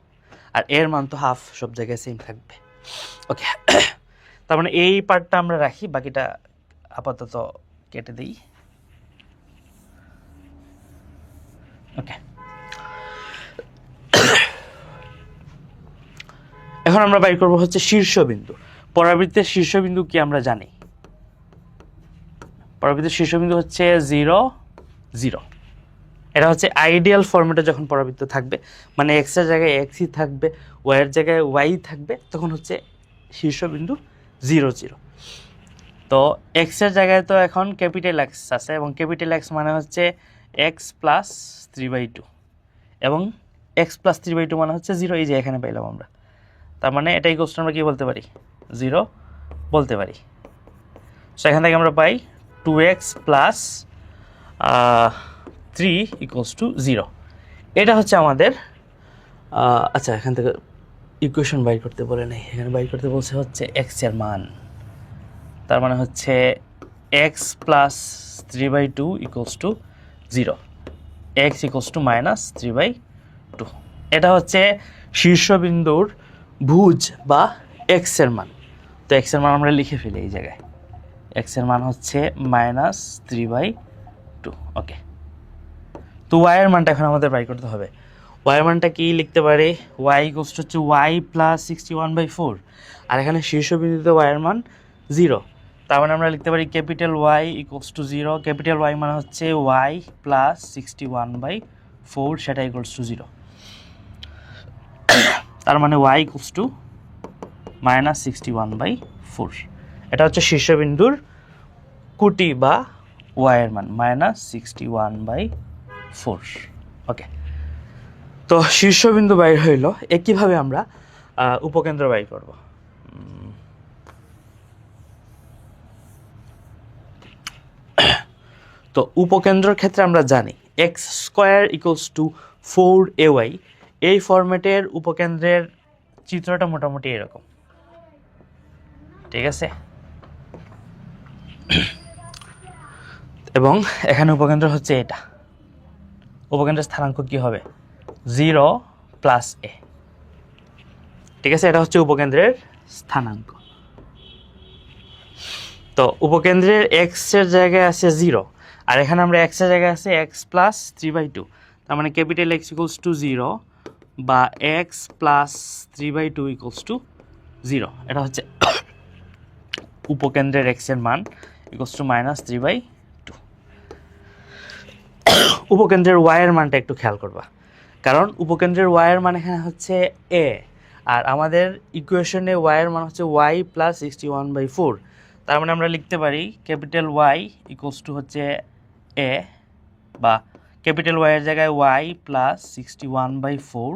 আর এর মান তো হাফ সব জায়গায় সেম থাকবে, ওকে। তার মানে এই পার্টটা আমরা রাখি, বাকিটা আপাতত কেটে দিই, ওকে। এখন আমরা বাইর করবো হচ্ছে শীর্ষবিন্দু। পরাবৃত্তের শীর্ষবিন্দু কি আমরা জানি, পরাবৃত্তের শীর্ষবিন্দু হচ্ছে 0 0। এটা হচ্ছে আইডিয়াল ফরম্যাটে যখন পরাবৃত্ত থাকবে, মানে এক্স এর জায়গায় এক্সই থাকবে, ওয়াই এর জায়গায় ওয়াই থাকবে, তখন হচ্ছে শীর্ষবিন্দু 0 0। তো এক্স এর জায়গায় তো এখন ক্যাপিটাল এক্স আছে, এবং ক্যাপিটাল এক্স মানে হচ্ছে এক্স প্লাস 3/2, এবং এক্স প্লাস 3/2 মানে হচ্ছে 0। এই যে এখানে পাইলাম আমরা, তার মানে এটাই কোশ্চেন আমরা কি বলতে পারি, 0 বলতে পারি। সো এখান থেকে আমরা পাই 2x প্লাস 3 ইকুয়ালস টু 0। এটা হচ্ছে আমাদের আচ্ছা, এখান থেকে ইকুয়েশন বাইর করতে বলে নেই, এখানে বাইর করতে বলছে হচ্ছে এক্স এর মান, তার মানে হচ্ছে x plus 3/2 equals to 0, x equals to minus 3/2। এটা হচ্ছে শীর্ষবিন্দুর ভুজ বা এক্স এর মান। তো এক্স এর মান আমরা লিখে ফেলি এই জায়গায়, এক্স এর মান হচ্ছে মাইনাস 3/2। ওকে, তো ওয়াই এর মানটা এখন আমাদের বাই করতে হবে। ওয়াই এর মানটা কি লিখতে পারি, ওয়াই ইকুয়ালস টু হচ্ছে ওয়াই প্লাস 61/4, আর এখানে শীর্ষবিন্দুতে ওয়াই এর মান 0, তার মানে আমরা লিখতে পারি capital y equals to 0। Capital y মানে হচ্ছে ওয়াই প্লাস 61/4, সেটা ইকুয়ালস টু 0। তার মানে ওয়াই ইকুয়ালস টু মাইনাস 61/4। এটা হচ্ছে শীর্ষবিন্দুর কুটি বা ওয়াই এর মান মাইনাস 61/4। ওকে, তো শীর্ষবিন্দু বাইর হইল। একইভাবে আমরা উপকেন্দ্র বাইর করব। তো উপকেন্দ্রের ক্ষেত্রে আমরা জানি x square equals two 4ay। এই ফরম্যাটের উপকেন্দ্রের চিত্রটা মোটামুটি এরকম, ঠিক আছে। এবং এখানে উপকেন্দ্র হচ্ছে এটা, উপকেন্দ্রের স্থানাঙ্ক কি হবে, 0 প্লাস a, ঠিক আছে। এটা হচ্ছে উপকেন্দ্রের স্থানাঙ্ক। তো উপকেন্দ্রের এক্স এর জায়গায় আছে 0, আর এখানে আমরা এক্স এর জায়গায় আছে এক্স প্লাস 3/2, তার মানে ক্যাপিটাল এক্স ইকুয়ালস টু 0 বা এক্স প্লাস 3/2 ইকুয়ালস টু 0। এটা হচ্ছে উপকেন্দ্রের এক্স এর মান ইকুয়ালস টু মাইনাস 3/2। উপকেন্দ্রের ওয়াই এর মানটা একটু খেয়াল করবা, কারণ উপকেন্দ্রের ওয়াই এর মান এখানে হচ্ছে এ, আর আমাদের ইকুয়েশনে ওয়াই এর মান হচ্ছে ওয়াই প্লাস 61/4। তার মানে আমরা লিখতে পারি ক্যাপিটাল ওয়াই ইকুয়ালস টু হচ্ছে এ, বা ক্যাপিটাল ওয়াই এর জায়গায় ওয়াই প্লাস 61/4,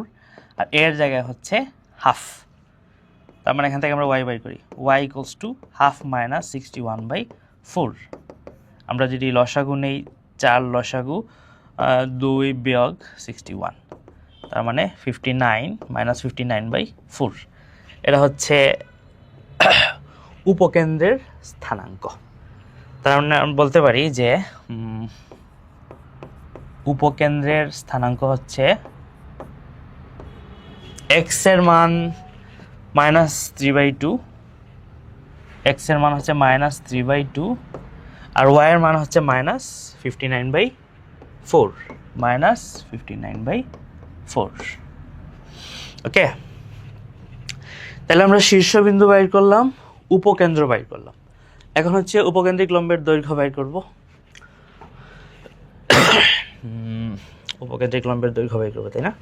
আর এর জায়গায় হচ্ছে হাফ। তার মানে এখান থেকে আমরা ওয়াই বাই করি, y equals to half minus 61/4। আমরা যদি লসাগু নেই, 4 লসাগু 2 বিয়োগ 61, তার মানে 59 মাইনাস 59/4। এটা হচ্ছে উপকেন্দ্রের স্থানাঙ্ক। তার মানে আমরা বলতে পারি যে উপকেন্দ্রের স্থানাঙ্ক হচ্ছে এক্স এর মান মাইনাস 3/2, এক্স এর মান হচ্ছে মাইনাস 3/2, আর ওয়াই এর মান হচ্ছে মাইনাস 59/4, মাইনাস 59/4। ওকে, তাহলে আমরা শীর্ষবিন্দু বাইর করলাম, উপকেন্দ্র বাইর করলাম। এখন হচ্ছে উপকেন্দ্রিক লম্বের দৈর্ঘ্য বাইর করব। উপকেন্দ্রিক লম্বের দৈর্ঘ্য বাইর করবো, তাই না?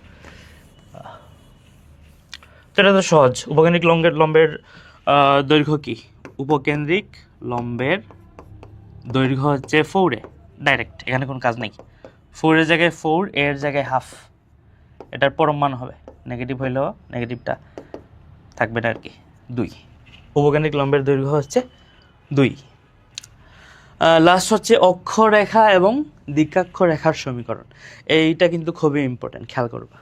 তো এটা তো সহজ। উপকেন্দ্রিক লম্বের দৈর্ঘ্য কি, উপকেন্দ্রিক লম্বের দৈর্ঘ্য হচ্ছে 4a, ডাইরেক্ট, এখানে কোনো কাজ নেই। 4 এর জায়গায় 4, এর জায়গায় হাফ, এটার পরম মান হবে, নেগেটিভ হইলেও নেগেটিভটা থাকবে না আর কি, 2। উপকেন্দ্রিক লম্বের দৈর্ঘ্য হচ্ছে 2। লাস্ট হচ্ছে অক্ষরেখা এবং দিকাক্ষরেখার সমীকরণ। এইটা কিন্তু খুবই ইম্পর্টেন্ট, খেয়াল করবা।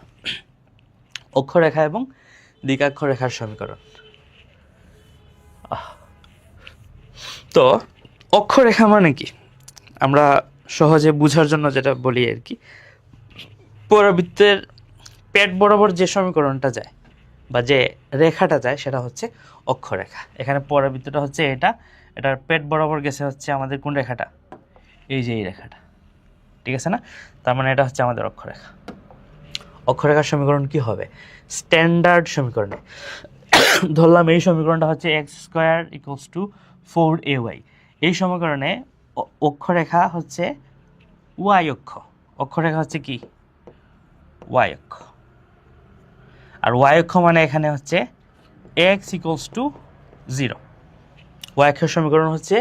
অক্ষরেখা এবং দিকাক্ষরেখার সমীকরণ। তো অক্ষরেখা মানে কি, আমরা সহজে বোঝার জন্য যেটা বলি আর কি, পরাবৃত্তের পেট বরাবর যে সমীকরণটা যায় বা যে রেখাটা যায় সেটা হচ্ছে অক্ষরেখা। এখানে পরাবৃত্তটা হচ্ছে এটা, এটার পেট বরাবর গেছে হচ্ছে আমাদের কোন রেখাটা, এই যে এই রেখাটা, ঠিক আছে না? তার মানে এটা হচ্ছে আমাদের অক্ষরেখা। অক্ষরেখার সমীকরণ কি হবে, স্ট্যান্ডার্ড সমীকরণে ধরলাম এই সমীকরণটা হচ্ছে X square equals two 4ay। এই সমীকরণে অক্ষরেখা হচ্ছে ওয়াই অক্ষ, অক্ষরেখা হচ্ছে কি ওয়াই অক্ষ, আর ওয়াই অক্ষ মানে এখানে হচ্ছে এক্স ইকুয়ালস টু 0। ওয়াই অক্ষের সমীকরণ হচ্ছে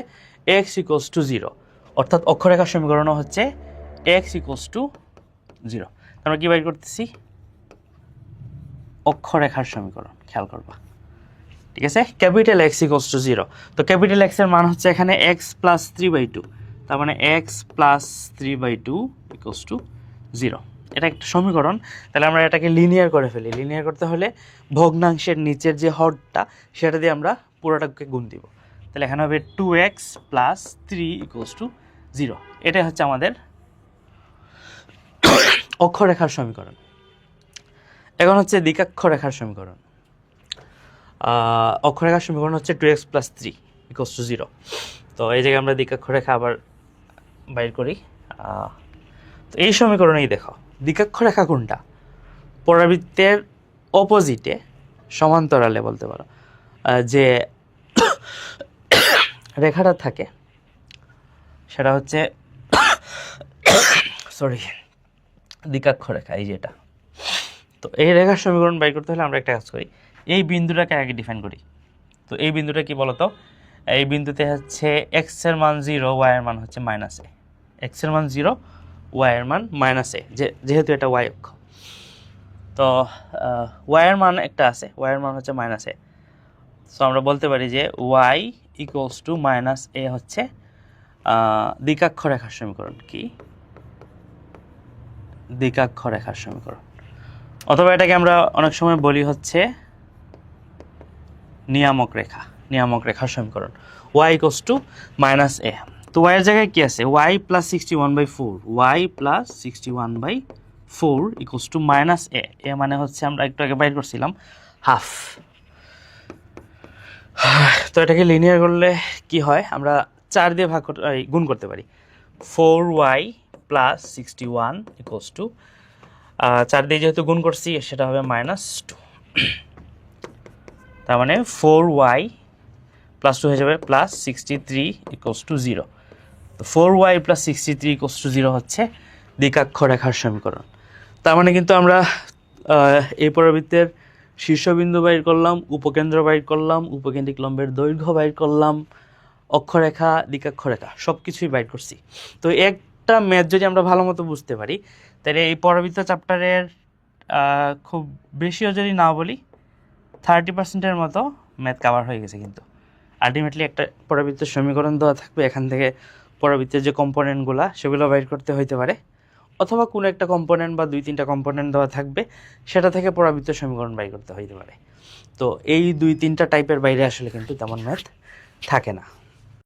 এক্স ইকুয়ালস টু 0, অর্থাৎ অক্ষরেখার সমীকরণ হচ্ছে এক্স ইকুয়ালস টু 0। আমরা কি বাইর করতেছি অক্ষরেখার সমীকরণ, খেয়াল করবা, ঠিক আছে। ক্যাপিটাল এক্স ইকুয়ালস টু 0, তো ক্যাপিটাল এক্স এর মান হচ্ছে এখানে এক্স প্লাস 3/2, তার মানে এক্স প্লাস 3/2 ইকুয়ালস টু 0। এটা একটা সমীকরণ। তাহলে আমরা এটাকে লিনিয়ার করে ফেলি। লিনিয়ার করতে হলে ভগ্নাংশের নিচের যে হরটা সেটা দিয়ে আমরা পুরোটাকে গুণ দিব। তাহলে এখানে হবে 2x প্লাস 3 ইকুয়ালস টু 0। এটাই হচ্ছে আমাদের অক্ষরেখার সমীকরণ। এখন হচ্ছে দ্বিকাক্ষরেখার সমীকরণ। অক্ষরেখার সমীকরণ হচ্ছে 2x প্লাস 3 ইকুয়ালস টু 0। তো এই জায়গায় আমরা দ্বিকাক্ষরেখা আবার বাইর করি। তো এই সমীকরণেই দেখো দ্বিকাক্ষরেখা কোনটা, পরাবৃত্তের অপোজিটে সমান্তরালে বলতে পারো যে রেখাটা থাকে সেটা হচ্ছে সরি দ্বিকাক্ষরেখা, এই যেটা। তো এই রেখার সমীকরণ বাইর করতে হলে আমরা একটা কাজ করি, এই বিন্দুটাকে আগে ডিফাইন করি। তো এই বিন্দুটা কি বলতো, এই বিন্দুতে হচ্ছে এক্স এর মান 0, ওয়াই এর মান হচ্ছে -a। এক্স এর মান 0, ওয়াই এর মান -a, যেহেতু এটা ওয়াই অক্ষ। তো ওয়াই এর মান একটা আছে, ওয়াই এর মান হচ্ছে -a। সো আমরা বলতে পারি যে ওয়াই ইকুয়ালস টু -a হচ্ছে দ্বিকাক্ষরেখার সমীকরণ। কি দ্বিকাক্ষরেখার সমীকরণ, অথবা এটাকে আমরা অনেক সময় বলি হচ্ছে নিয়ামক রেখা, নিয়ামক রেখার সমীকরণ। Y equals to -a। তো ওয়াই এর জায়গায় কি আছে, y plus 61/4, y plus 61/4 equals to -a। এ মানে হচ্ছে আমরা একটু আগে বাইর করছিলাম হাফ। তো এটাকে লিনিয়ার করলে কি হয়, আমরা 4 দিয়ে গুণ করতে পারি। 4y প্লাস 61 ইকুয়ালস টু 4 দিয়ে যেহেতু গুণ করছি সেটা হবে -2, তার মানে 4y প্লাস 2 হয়ে যাবে প্লাস 63 ইকুয়ালস টু 0। তো 4y প্লাস 63 ইকুয়ালস টু 0 হচ্ছে দ্বিকাক্ষরেখার সমীকরণ। তার মানে কিন্তু আমরা এই পরাবৃত্তের শীর্ষবিন্দু বাইর করলাম, উপকেন্দ্র বাইর করলাম, উপকেন্দ্রিক লম্বের দৈর্ঘ্য বাইর করলাম, অক্ষরেখা, দ্বিকাক্ষরেখা সব কিছুই বাইর করছি। তো একটা ম্যাথ যদি আমরা ভালো মতো বুঝতে পারি তাহলে এই পরাবৃত্ত চ্যাপ্টারের খুব বেশিও যদি না বলি 30%-এর মতো ম্যাথ কাভার হয়ে গেছে। কিন্তু আলটিমেটলি একটা পরাবৃত্তের সমীকরণ দেওয়া থাকবে, এখান থেকে পরাবৃত্তের যে কম্পোনেন্টগুলো সেগুলো বাইর করতে হইতে পারে, অথবা কোনো একটা কম্পোনেন্ট বা 2-3টা কম্পোনেন্ট দেওয়া থাকবে সেটা থেকে পরাবৃত্তের সমীকরণ বাইর করতে হইতে পারে। তো এই 2-3টা টাইপের বাইরে আসলে কিন্তু তেমন ম্যাথ থাকে না।